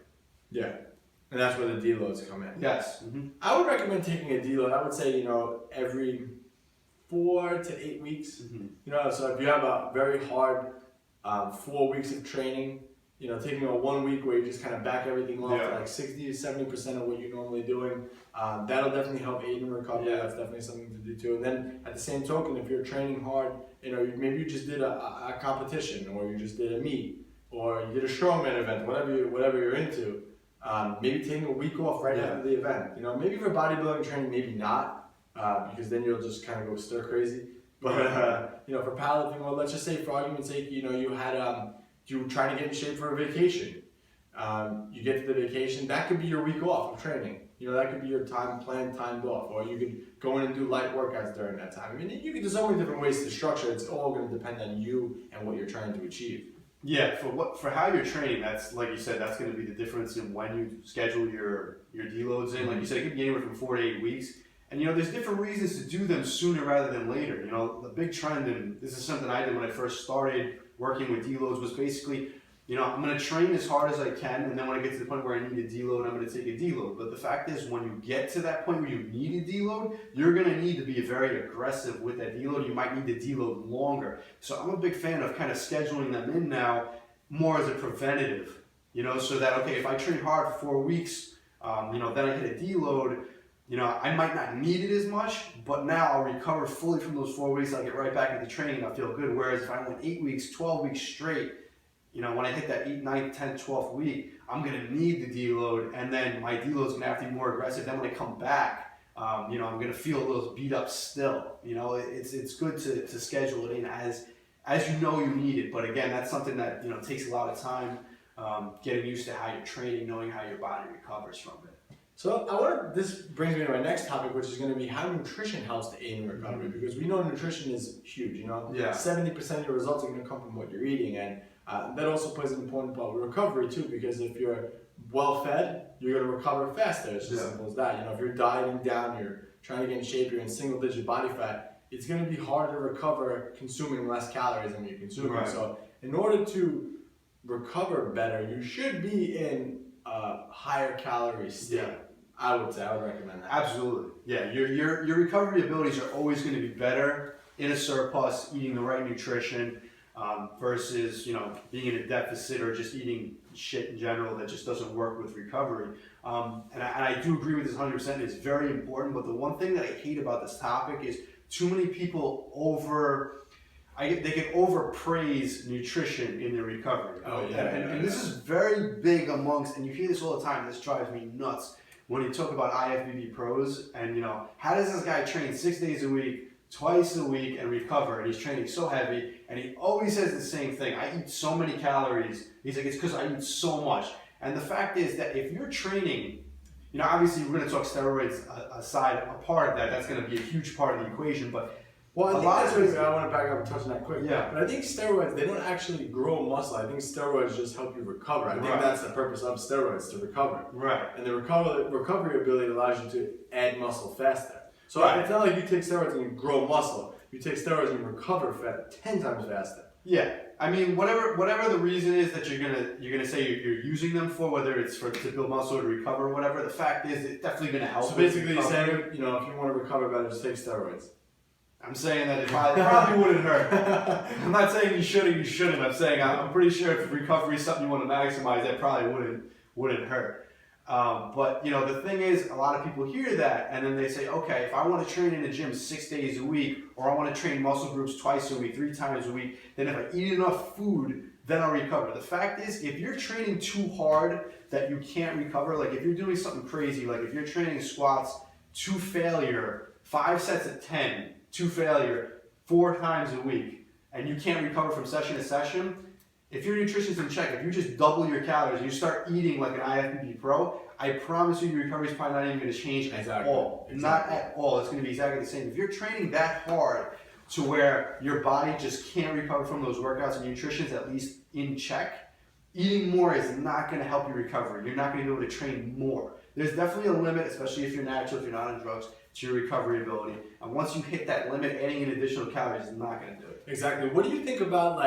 Yeah. And that's where the deloads come in. Yes. I would recommend taking a deload. I would say, every 4 to 8 weeks. So if you have a very hard 4 weeks of training, taking a 1 week where you just kind of back everything off to like 60 to 70% of what you're normally doing, that'll definitely help aid in recovery. That's definitely something to do too. And then at the same token, if you're training hard, maybe you just did a competition, or you just did a meet, or you did a strongman event, whatever you're into. Maybe taking a week off right after the event. Maybe for bodybuilding training, maybe not, because then you'll just kind of go stir crazy. But for powerlifting, well, let's just say for argument's sake, you had you were trying to get in shape for a vacation. You get to the vacation, that could be your week off of training. That could be your timed off, or you could go in and do light workouts during that time. There's so many different ways to structure. It's all going to depend on you and what you're trying to achieve. Yeah, for how you're training, that's like you said, that's going to be the difference in when you schedule your deloads in. Like you said, it could be anywhere from 4 to 8 weeks. And there's different reasons to do them sooner rather than later. The big trend, and this is something I did when I first started working with deloads, was basically, I'm going to train as hard as I can, and then when I get to the point where I need a deload, I'm going to take a deload. But the fact is, when you get to that point where you need a deload, you're going to need to be very aggressive with that deload. You might need to deload longer. So I'm a big fan of kind of scheduling them in now more as a preventative, so that, okay, if I train hard for 4 weeks, then I hit a deload, I might not need it as much, but now I'll recover fully from those 4 weeks. I'll get right back into training and I'll feel good. Whereas if I went 8 weeks, 12 weeks straight, when I hit that 8th, 9th, 10th, 12th week, I'm going to need the deload, and then my deload's going to have to be more aggressive. Then when I come back, I'm going to feel a little beat up still. It's good to schedule it in as you need it. But again, that's something that takes a lot of time, getting used to how you're training, knowing how your body recovers from it. So this brings me to my next topic, which is going to be how nutrition helps to aid in recovery, because we know nutrition is huge. 70% of your results are going to come from what you're eating, and that also plays an important part with recovery too, because if you're well fed, you're going to recover faster. It's just simple as that. If you're dieting down, you're trying to get in shape, you're in single digit body fat, it's going to be harder to recover consuming less calories than you're consuming. Right. So in order to recover better, you should be in a higher calorie state. I would recommend that. Absolutely. Yeah, your recovery abilities are always going to be better in a surplus, eating the right nutrition, versus being in a deficit or just eating shit in general that just doesn't work with recovery. And I do agree with this 100%. It's very important. But the one thing that I hate about this topic is too many people they can overpraise nutrition in their recovery. And this is very big amongst, and you hear this all the time. This drives me nuts when you talk about IFBB pros, and how does this guy train 6 days a week, twice a week, and recover? And he's training so heavy, and he always says the same thing: I eat so many calories. He's like, it's because I eat so much. And the fact is that if you're training, obviously we're going to talk steroids aside, a part of that. That's going to be a huge part of the equation, but. Well, I think that's what I want to back up and touch on that quick. Yeah. But I think steroids, they don't actually grow muscle. I think steroids just help you recover. I think that's the purpose of steroids, to recover. Right. And the recovery ability allows you to add muscle faster. So it's not like you take steroids and you grow muscle. You take steroids and you recover fat 10 times faster. Yeah. I mean, whatever the reason is that you're gonna say you're using them for, whether it's to build muscle or to recover or whatever, the fact is it's definitely gonna help. So basically you're saying, if you want to recover better, just take steroids. I'm saying that it probably wouldn't hurt. I'm not saying you should or you shouldn't. I'm saying I'm pretty sure if recovery is something you want to maximize, that probably wouldn't hurt. But the thing is, a lot of people hear that and then they say, okay, if I want to train in the gym 6 days a week, or I want to train muscle groups twice a week, 3 times a week, then if I eat enough food, then I'll recover. The fact is, if you're training too hard that you can't recover, like if you're doing something crazy, like if you're training squats to failure, 5 sets of 10, to failure 4 times a week, and you can't recover from session to session, if your nutrition's in check, if you just double your calories and you start eating like an IFBB pro, I promise you your recovery is probably not even going to change at all. Not at all. It's going to be exactly the same. If you're training that hard to where your body just can't recover from those workouts and your nutrition's at least in check, eating more is not going to help your recovery. You're not going to be able to train more. There's definitely a limit, especially if you're natural, if you're not on drugs, to your recovery ability. And once you hit that limit, adding in additional calories is not going to do it. Exactly. What do you think about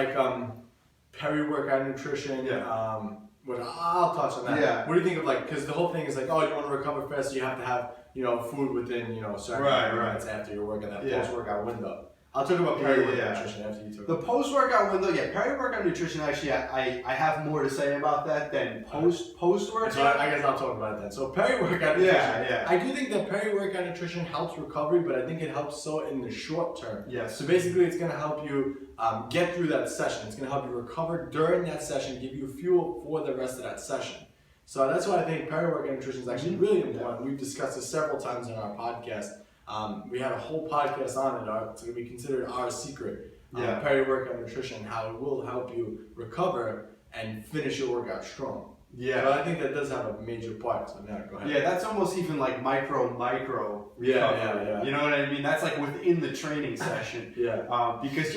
peri-workout nutrition? But I'll touch on that. Yeah. What do you think of like, because the whole thing is like, oh, you want to recover fast, so you have to have, food within, certain minutes after your workout, that post-workout window. I'll talk about peri-workout nutrition after you talk the post-workout window, peri-workout nutrition, actually, I have more to say about that than post-workout. So I guess I'll talk about it then. So peri-workout nutrition, I do think that peri-workout nutrition helps recovery, but I think it helps so in the short term. Yes. So basically, it's going to help you get through that session. It's going to help you recover during that session, give you fuel for the rest of that session. So that's why I think peri-workout nutrition is actually really important. We've discussed this several times in our podcast. We had a whole podcast on it. It's going to be considered our secret. Peri-workout nutrition, how it will help you recover and finish your workout strong. Yeah. But I think that does have a major part. So now, go ahead. Yeah, that's almost even like micro recovery. Yeah. You know what I mean? That's like within the training session. Because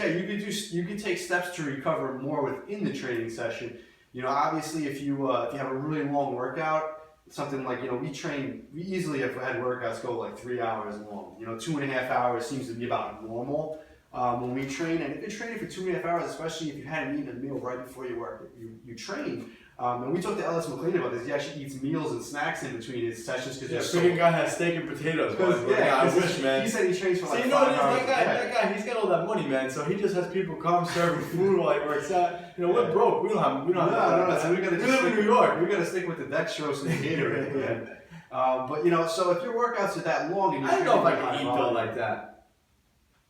you could take steps to recover more within the training session. Obviously if you have a really long workout, something like, we easily have had workouts go like 3 hours long. 2.5 hours seems to be about normal when we train. And if you're training for 2.5 hours, especially if you hadn't eaten a meal right before you train. And we talked to Ellis McLean about this. He actually eats meals and snacks in between his sessions because freaking guy has steak and potatoes. I wish, man. He said he trains for like 5 hours. That guy, he's got all that money, man. So he just has people come serving food while he works out. We're broke. We don't have. No. So we live in New York. We gotta stick with the dextrose and the Gatorade, man. But so if your workouts are that long, and I don't know if I can eat though like that.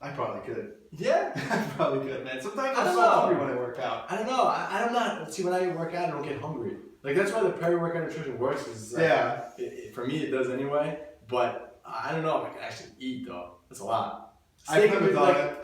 I probably could. Yeah, I probably could, man. Sometimes I'm so hungry when I work out. I don't know. I'm not. See, when I work out, I don't get hungry. Like that's why the peri-workout nutrition works. Is for me, it does anyway. But I don't know if I can actually eat though. That's a lot. Steak and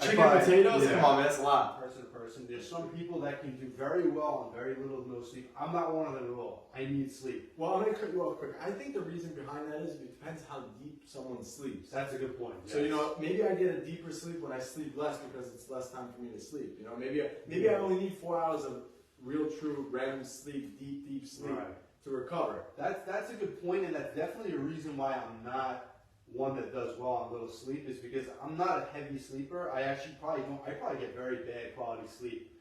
chicken and potatoes. Come on, man, that's a lot. Person to person. There's some people that can do very well on very little to no sleep. I'm not one of them at all. I need sleep. Well, I'm gonna cut you off quick. I think the reason behind that is it depends how deep someone sleeps. That's a good point. Yes. So maybe I get a deeper sleep when I sleep less because it's less time for me to sleep. Maybe I only need 4 hours of real, true REM sleep, deep sleep to recover. That's a good point, and that's definitely a reason why I'm not one that does well on little sleep, is because I'm not a heavy sleeper. I probably get very bad quality sleep.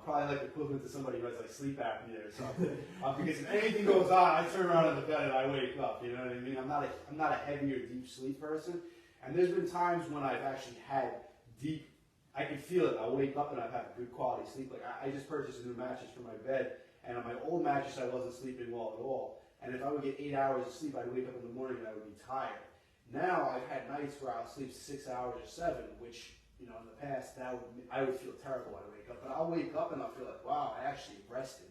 Probably like equivalent to somebody who has like sleep apnea or something. Because if anything goes on, I turn around in the bed and I wake up. You know what I mean? I'm not a heavy or deep sleep person. And there's been times when I've actually had deep. I can feel it. I wake up and I've had good quality sleep. Like I just purchased a new mattress for my bed, and on my old mattress I wasn't sleeping well at all. And if I would get 8 hours of sleep, I'd wake up in the morning and I would be tired. Now I've had nights where I'll sleep 6 hours or 7, which in the past I would feel terrible when I wake up. But I'll wake up and I'll feel like, wow, I actually rested.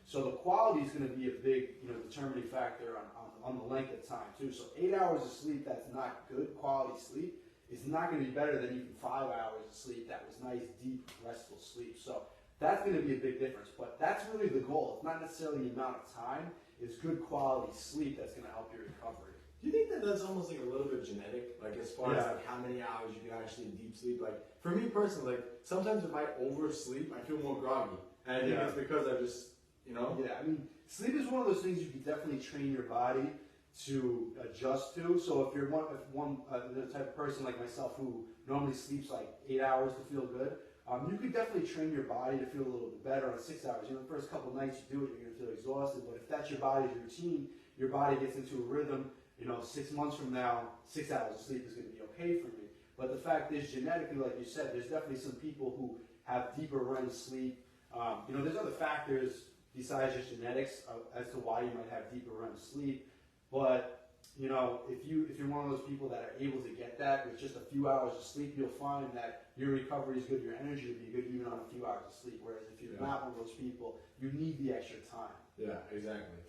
So the quality is going to be a big determining factor on the length of time too. So 8 hours of sleep that's not good quality sleep is not going to be better than even 5 hours of sleep that was nice, deep, restful sleep. So that's going to be a big difference. But that's really the goal. It's not necessarily the amount of time. It's good quality sleep that's going to help your recovery. Do you think that that's almost like a little bit genetic? Like as far as like how many hours you can actually deep sleep? Like for me personally, like sometimes if I oversleep, I feel more groggy. And I think it's because I just, Yeah, I mean, sleep is one of those things you can definitely train your body to adjust to. So if you're the type of person like myself who normally sleeps like 8 hours to feel good, you could definitely train your body to feel a little bit better on 6 hours. The first couple of nights you do it, you're going to feel exhausted. But if that's your body's routine, your body gets into a rhythm. 6 months from now, 6 hours of sleep is going to be okay for me. But the fact is, genetically, like you said, there's definitely some people who have deeper REM sleep. There's other factors besides just genetics as to why you might have deeper REM sleep. But if you're one of those people that are able to get that with just a few hours of sleep, you'll find that your recovery is good, your energy will be good even on a few hours of sleep. Whereas if you're not one of those people, you need the extra time. Yeah, exactly.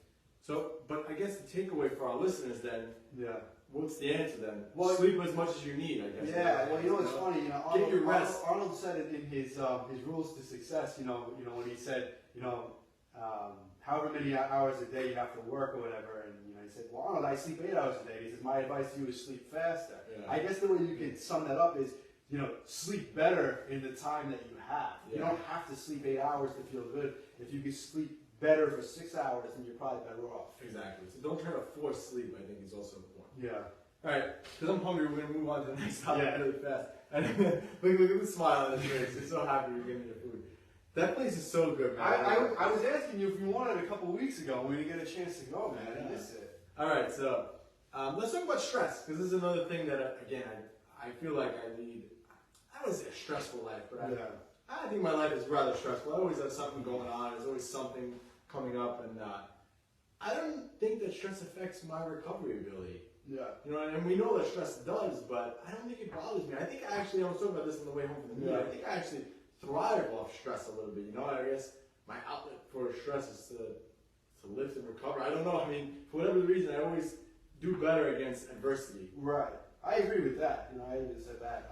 So, but I guess the takeaway for our listeners then, what's the answer then? Well, sleep as much as you need, I guess. Yeah, well, it's funny, get your rest. Arnold said it in his rules to success, when he said, however many hours a day you have to work or whatever, and he said, well, Arnold, I sleep 8 hours a day. He says, my advice to you is sleep faster. Yeah. I guess the way you can sum that up is, sleep better in the time that you have. Yeah. You don't have to sleep 8 hours to feel good. If you can sleep better for 6 hours, then you're probably better off. Exactly. So don't try to force sleep, I think is also important. Yeah. All right, because I'm hungry, we're going to move on to the next topic really fast. And look at the smile on his face. He's so happy you're getting your food. That place is so good, man. I was asking you if you wanted a couple weeks ago. We didn't get a chance to go, man. I missed it. All right, so let's talk about stress, because this is another thing that, again, I feel like I lead, I don't say a stressful life, but I think my life is rather stressful. I always have something going on. There's always something coming up, and I don't think that stress affects my recovery ability. Yeah. You know, and we know that stress does, but I don't think it bothers me. I think I was talking about this on the way home from the meet. I think I actually thrive off stress a little bit. You know, I guess my outlet for stress is to lift and recover. I don't know. I mean, for whatever reason, I always do better against adversity. Right. I agree with that. You know, I even said that.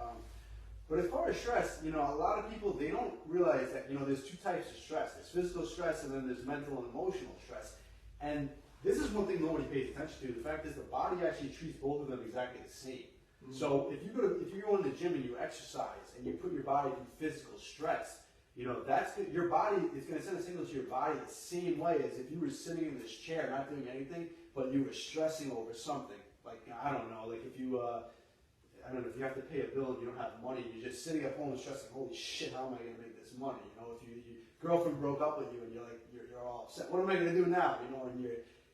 But as far as stress, you know, a lot of people, they don't realize that, you know, there's two types of stress. There's physical stress and then there's mental and emotional stress. And this is one thing nobody pays attention to. The fact is the body actually treats both of them exactly the same. Mm-hmm. So if you go to the gym and you exercise and you put your body through physical stress, you know, that's good. Your body is going to send a signal to your body the same way as if you were sitting in this chair not doing anything, but you were stressing over something. Like, I don't know, like if you, I don't know, if you have to pay a bill and you don't have money, you're just sitting at home and stressing, holy shit, how am I going to make this money? You know, if your girlfriend broke up with you and you're all upset, what am I going to do now? You know, and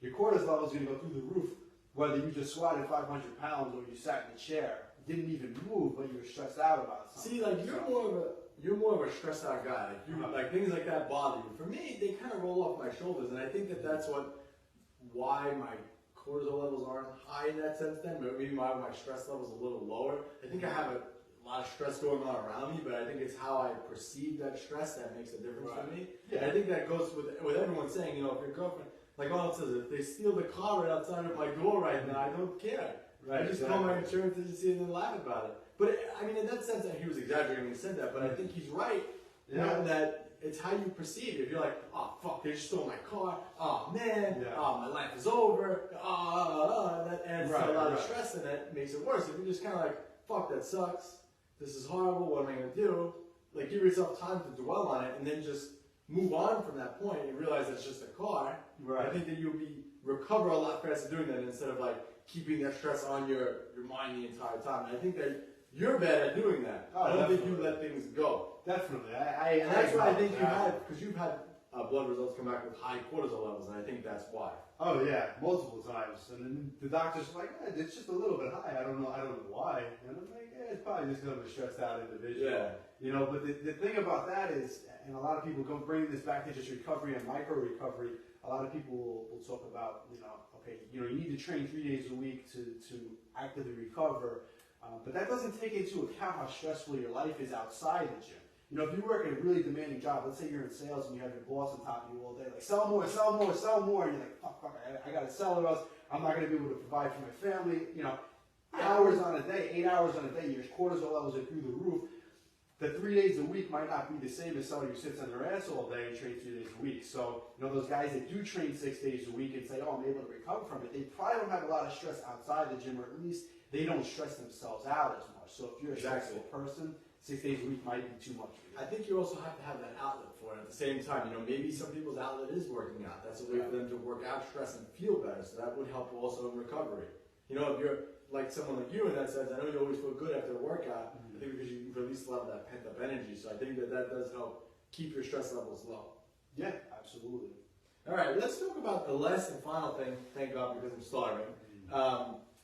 your cortisol level is going to go through the roof, whether you just squatted 500 pounds or you sat in a chair, didn't even move, but you were stressed out about something. See, like you're more of a stressed out guy. Like, like things like that bother you. For me, they kind of roll off my shoulders, and I think that's why my cortisol levels aren't high in that sense then, but maybe my stress levels a little lower. I think I have a lot of stress going on around me, but I think it's how I perceive that stress that makes a difference for me. Yeah. And I think that goes with everyone saying, you know, if your girlfriend, like Arnold says, if they steal the car right outside of my door right now, I don't care. Right, I just call my insurance agency and then laugh about it. But I mean, in that sense, he was exaggerating when he said that, but I think he's right. You know, that it's how you perceive it. If you're like, oh fuck, they just stole my car. Oh man, oh my life is over. That adds to a lot of stress, and that makes it worse. If you're just kind of like, fuck, that sucks. This is horrible. What am I gonna do? Like, give yourself time to dwell on it, and then just move on from that point and realize it's just a car. Right. I think that you'll recover a lot faster doing that instead of like keeping that stress on your mind the entire time. And I think that you're bad at doing that. Oh, I don't think you let things go. Definitely. And that's why I think because you've had blood results come back with high cortisol levels, and I think that's why. Oh yeah, multiple times. And then the doctor's like, it's just a little bit high. I don't know why. And I'm like, it's probably just because I'm a stressed out individual. Yeah. You know, but the thing about that is, and a lot of people don't bring this back to just recovery and micro recovery. A lot of people will talk about, you know, okay, you know, you need to train 3 days a week to actively recover. But that doesn't take into account how stressful your life is outside the gym. You know, if you work a really demanding job, let's say you're in sales and you have your boss on top of you all day, like, sell more, sell more, sell more, and you're like, fuck, I got to sell or else I'm not going to be able to provide for my family. You know, hours on a day, 8 hours on a day, your cortisol levels are through the roof. The 3 days a week might not be the same as somebody who sits on their ass all day and trains 3 days a week. So, you know, those guys that do train 6 days a week and say, oh, I'm able to recover from it, they probably don't have a lot of stress outside the gym, or at least they don't stress themselves out as much. So if you're a stressful person, 6 days a week might be too much for you. I think you also have to have that outlet for it at the same time. You know, maybe some people's outlet is working out. That's a way for them to work out stress and feel better. So that would help also in recovery. You know, if you're like someone like you in that sense, I know you always feel good after a workout. I think because you release a lot of that pent up energy. So I think that does help keep your stress levels low. Yeah, absolutely. All right, let's talk about the last and final thing. Thank God, because I'm starving.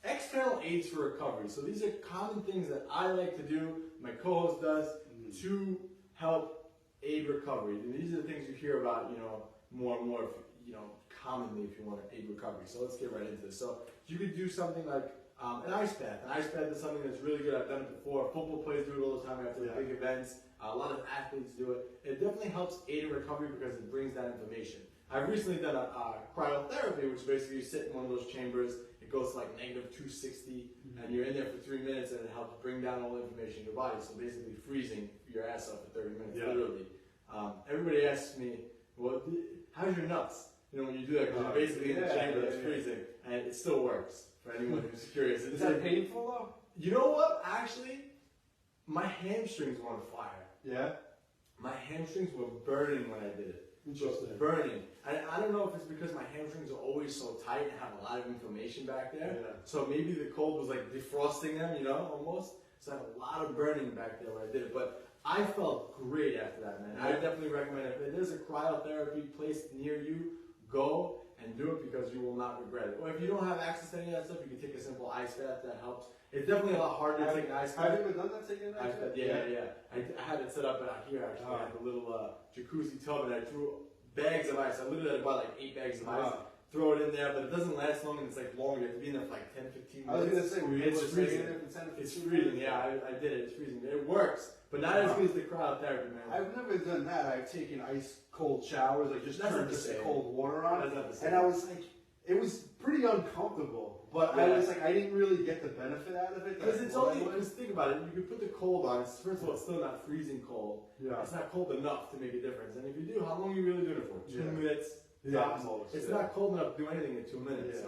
External aids for recovery. So these are common things that I like to do, my co-host does, to help aid recovery. And these are the things you hear about, you know, more and more, you know, commonly if you want to aid recovery. So let's get right into this. So you could do something like an ice bath. An ice bath is something that's really good. I've done it before. Football players do it all the time after the big events. A lot of athletes do it. It definitely helps aid in recovery because it brings that inflammation. I've recently done a cryotherapy, which basically you sit in one of those chambers. It goes to like negative 260, and you're in there for 3 minutes, and it helps bring down all the inflammation in your body. So basically freezing your ass off for 30 minutes, literally. Everybody asks me, well, how's your nuts? You know, when you do that, because you're basically in the chamber that's freezing, and it still works for anyone who's curious. Is that painful though? You know what? Actually, my hamstrings were on fire. Yeah? My hamstrings were burning when I did it. Interesting. Burning. I don't know if it's because my hamstrings are always so tight and have a lot of inflammation back there. Yeah. So maybe the cold was like defrosting them, you know, almost. So I had a lot of burning back there when I did it. But I felt great after that, man. I definitely recommend it. If there's a cryotherapy place near you, go and do it because you will not regret it. Or if you don't have access to any of that stuff, you can take a simple ice bath that helps. It's definitely a lot harder to take an ice bath. Have you ever done that, taking an ice bath? Yeah. I had it set up out here actually. I had a little jacuzzi tub and I threw bags of ice. I literally had to buy like 8 bags of ice. Throw it in there, but it doesn't last long and it's like long. You have to be in there for like 10, 15 minutes. I was going to say, it's freezing. It's freezing, yeah, I did it. It's freezing. It works, but not as good as the cryotherapy, man. I've never done that. I've taken ice cold showers, like just turned just cold water on. That's not the same. And I was like, it was pretty uncomfortable, but I was like, I didn't really get the benefit out of it. Because it's only, because think about it, you can put the cold on. First of all, it's still not freezing cold. Yeah. It's not cold enough to make a difference. And if you do, how long are you really doing it for? 2 minutes? Yeah, it's not cold enough to do anything in 2 minutes.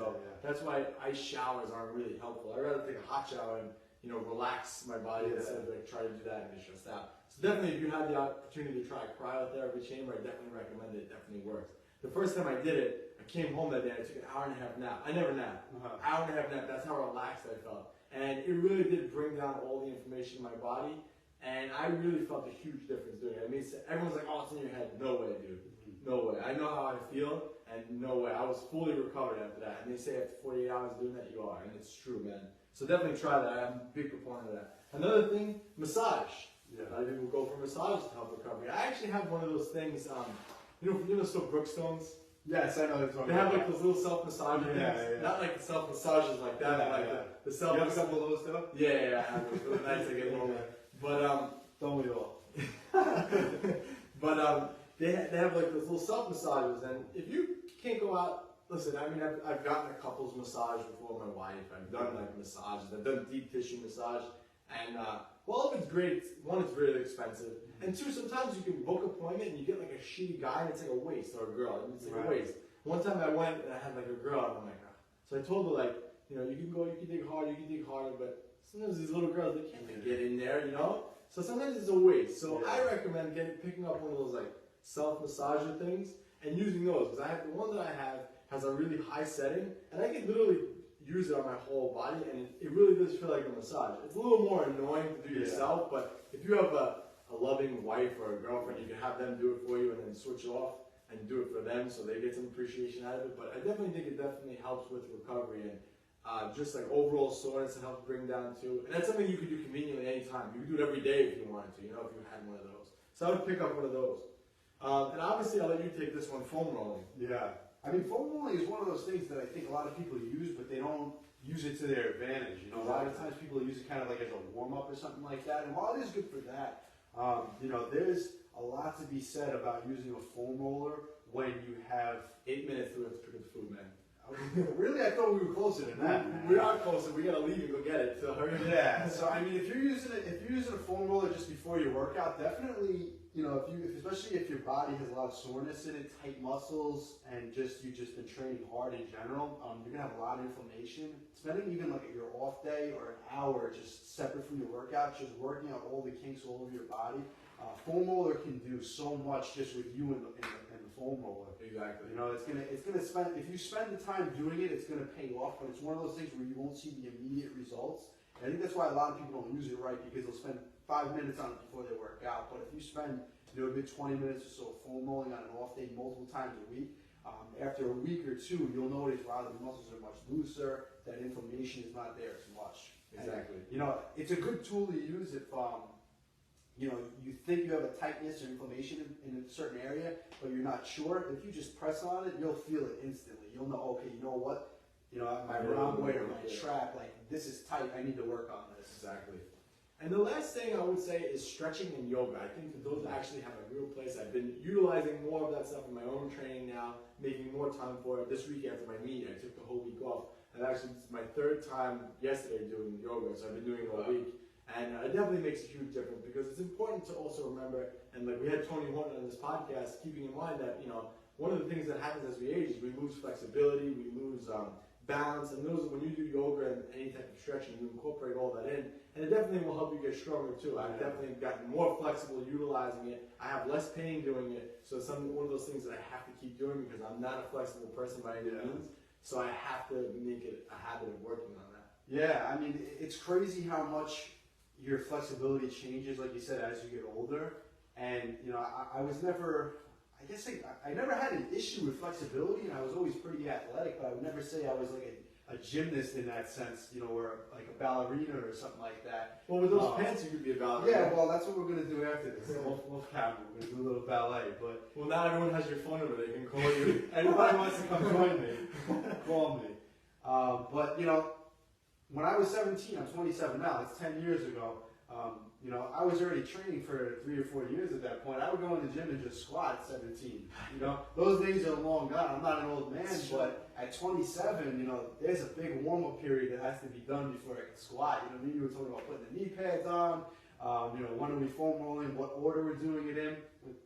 That's why ice showers aren't really helpful. I'd rather take a hot shower and relax my body instead of like try to do that and get stressed out. So definitely, if you have the opportunity to try a cryotherapy chamber, I definitely recommend it. It definitely works. The first time I did it, I came home that day. I took an hour and a half nap. I never nap. Hour and a half nap. That's how relaxed I felt, and it really did bring down all the inflammation in my body. And I really felt a huge difference doing it. I mean, everyone's like, "Oh, it's in your head." No way, dude. No way. I know how I feel, and no way. I was fully recovered after that. And they say after 48 hours doing that, you are, and it's true, man. So definitely try that. I'm a big proponent of that. Another thing, massage. A lot of people go for massage to help recovery. I actually have one of those things. You know, still Brookstones. Yes, I know. They have like those little self-massage things. Yeah. Not like the self-massages like that, but like the self. You have a couple of those stuff? Yeah, I have those. Really nice. I get them. But don't we all? But they have like those little self massages, and if you can't go out, listen. I mean, I've gotten a couples massage before my wife. I've done like massages. I've done deep tissue massage, and well, if it's great, one, it's really expensive, and two, sometimes you can book an appointment and you get like a shitty guy and it's like a waist, or a girl, and it's like a waist. One time I went and I had like a girl, and I'm like, so I told her like, you can go, you can dig harder, but sometimes these little girls, they can't even get in there, So sometimes it's a waste. So I recommend picking up one of those like self-massager things and using those, because the one that I have has a really high setting, and I can literally use it on my whole body, and it really does feel like a massage. It's a little more annoying to do yourself, but if you have a loving wife or a girlfriend, you can have them do it for you and then switch off and do it for them so they get some appreciation out of it. But I definitely think it definitely helps with recovery and just like overall soreness, it helps bring down too. And that's something you can do conveniently anytime. You can do it every day if you wanted to, if you had one of those. So I would pick up one of those. And obviously I'll let you take this one, foam rolling. Yeah. I mean, foam rolling is one of those things that I think a lot of people use, but they don't use it to their advantage. A lot of times people use it kind of like as a warm-up or something like that. And while it is good for that, there's a lot to be said about using a foam roller when you have 8 minutes to pick up the food, man. Really? I thought we were closer than that, man. We are closer. We gotta leave and go get it. So hurry. Yeah. So I mean, if you're using a foam roller just before your workout, definitely, especially if your body has a lot of soreness in it, tight muscles, and you've just been training hard in general, you're gonna have a lot of inflammation. Spending even like your off day or an hour just separate from your workout, just working out all the kinks all over your body. Foam roller can do so much just with you in the foam roller. Exactly. It's gonna spend, if you spend the time doing it, it's gonna pay off. But it's one of those things where you won't see the immediate results. And I think that's why a lot of people don't use it right, because they'll spend 5 minutes on it before they work out. But if you spend a good 20 minutes or so foam rolling on an off day multiple times a week, after a week or two, you'll notice wow, the muscles are much looser. That inflammation is not there as much. Exactly. And, it's a good tool to use if you think you have a tightness or inflammation in a certain area, but you're not sure. If you just press on it, you'll feel it instantly. You'll know, okay, you know what? My rhomboid or my trap, like this is tight. I need to work on this. Exactly. And the last thing I would say is stretching and yoga. I think that those actually have a real place. I've been utilizing more of that stuff in my own training now, making more time for it. This week after my meet, I took the whole week off. And actually, it's my third time yesterday doing yoga, so I've been doing it all week. And it definitely makes a huge difference, because it's important to also remember, and like we had Tony Horton on this podcast, keeping in mind that, one of the things that happens as we age is we lose flexibility, we lose balance, and those, when you do yoga and any type of stretching, you incorporate all that in, and it definitely will help you get stronger too. I've definitely gotten more flexible utilizing it. I have less pain doing it, so it's one of those things that I have to keep doing, because I'm not a flexible person by any means, so I have to make it a habit of working on that. Yeah, I mean, it's crazy how much your flexibility changes, like you said, as you get older. And, you know, I was never, I guess I never had an issue with flexibility, and I was always pretty athletic, but I would never say I was like a gymnast in that sense, you know, or like a ballerina or something like that. Well, with those pants, you could be a ballerina. Yeah, well, that's what we're going to do after this. Off camera, we're going to do a little ballet. But well, now everyone has your phone number. They can call you. anybody wants to come join me, call me. But, you know, when I was 17, I'm 27 now, that's 10 years ago. You know, I was already training for 3 or 4 years at that point. I would go in the gym and just squat at 17. You know, those days are long gone. I'm not an old man, but at 27, you know, there's a big warm-up period that has to be done before I can squat. You know, me, you were talking about putting the knee pads on. You know, when are we foam rolling? What order we're doing it in?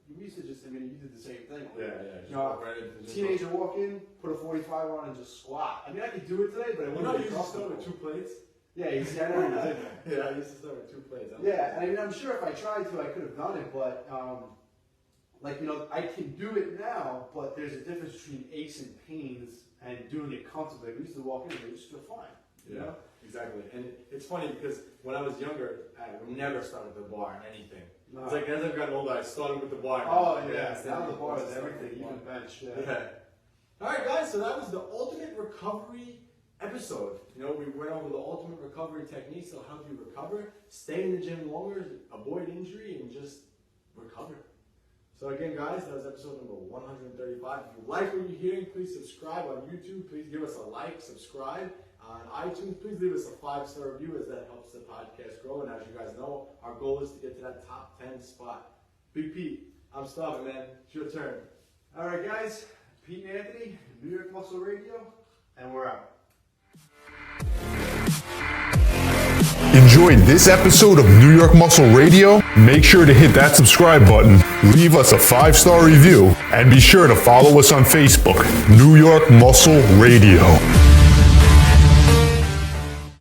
We used to just, I mean, you did the same thing. Yeah. You know, teenager walk in, put a 45 on, and just squat. I mean, I could do it today, but I wouldn't be comfortable. With 2 plates. Yeah, you see, I never did that. Yeah, I used to start with 2 plates. Yeah, and I mean, I'm sure if I tried to, I could have done it, but, like, you know, I can do it now, but there's a difference between aches and pains and doing it comfortably. We used to walk in and it just feel fine. You know? Exactly. And it's funny because when I was younger, I would never start with the bar in anything. No. It's like as I've gotten older, I started with the bar. Oh, yeah. Now the bar is everything, even bench. Yeah. All right, guys, so that was the ultimate recovery episode. You know, we went over the ultimate recovery techniques that'll help you recover, stay in the gym longer, avoid injury, and just recover. So again, guys, that was episode number 135. If you like what you're hearing, please subscribe on YouTube. Please give us a like, subscribe. On iTunes, please leave us a 5-star review as that helps the podcast grow. And as you guys know, our goal is to get to that top 10 spot. Big Pete, I'm stopping, man. It's your turn. All right, guys. Pete and Anthony, New York Muscle Radio, and we're out. Enjoyed this episode of New York Muscle Radio? Make sure to hit that subscribe button, leave us a 5-star review, and be sure to follow us on Facebook, New York Muscle Radio.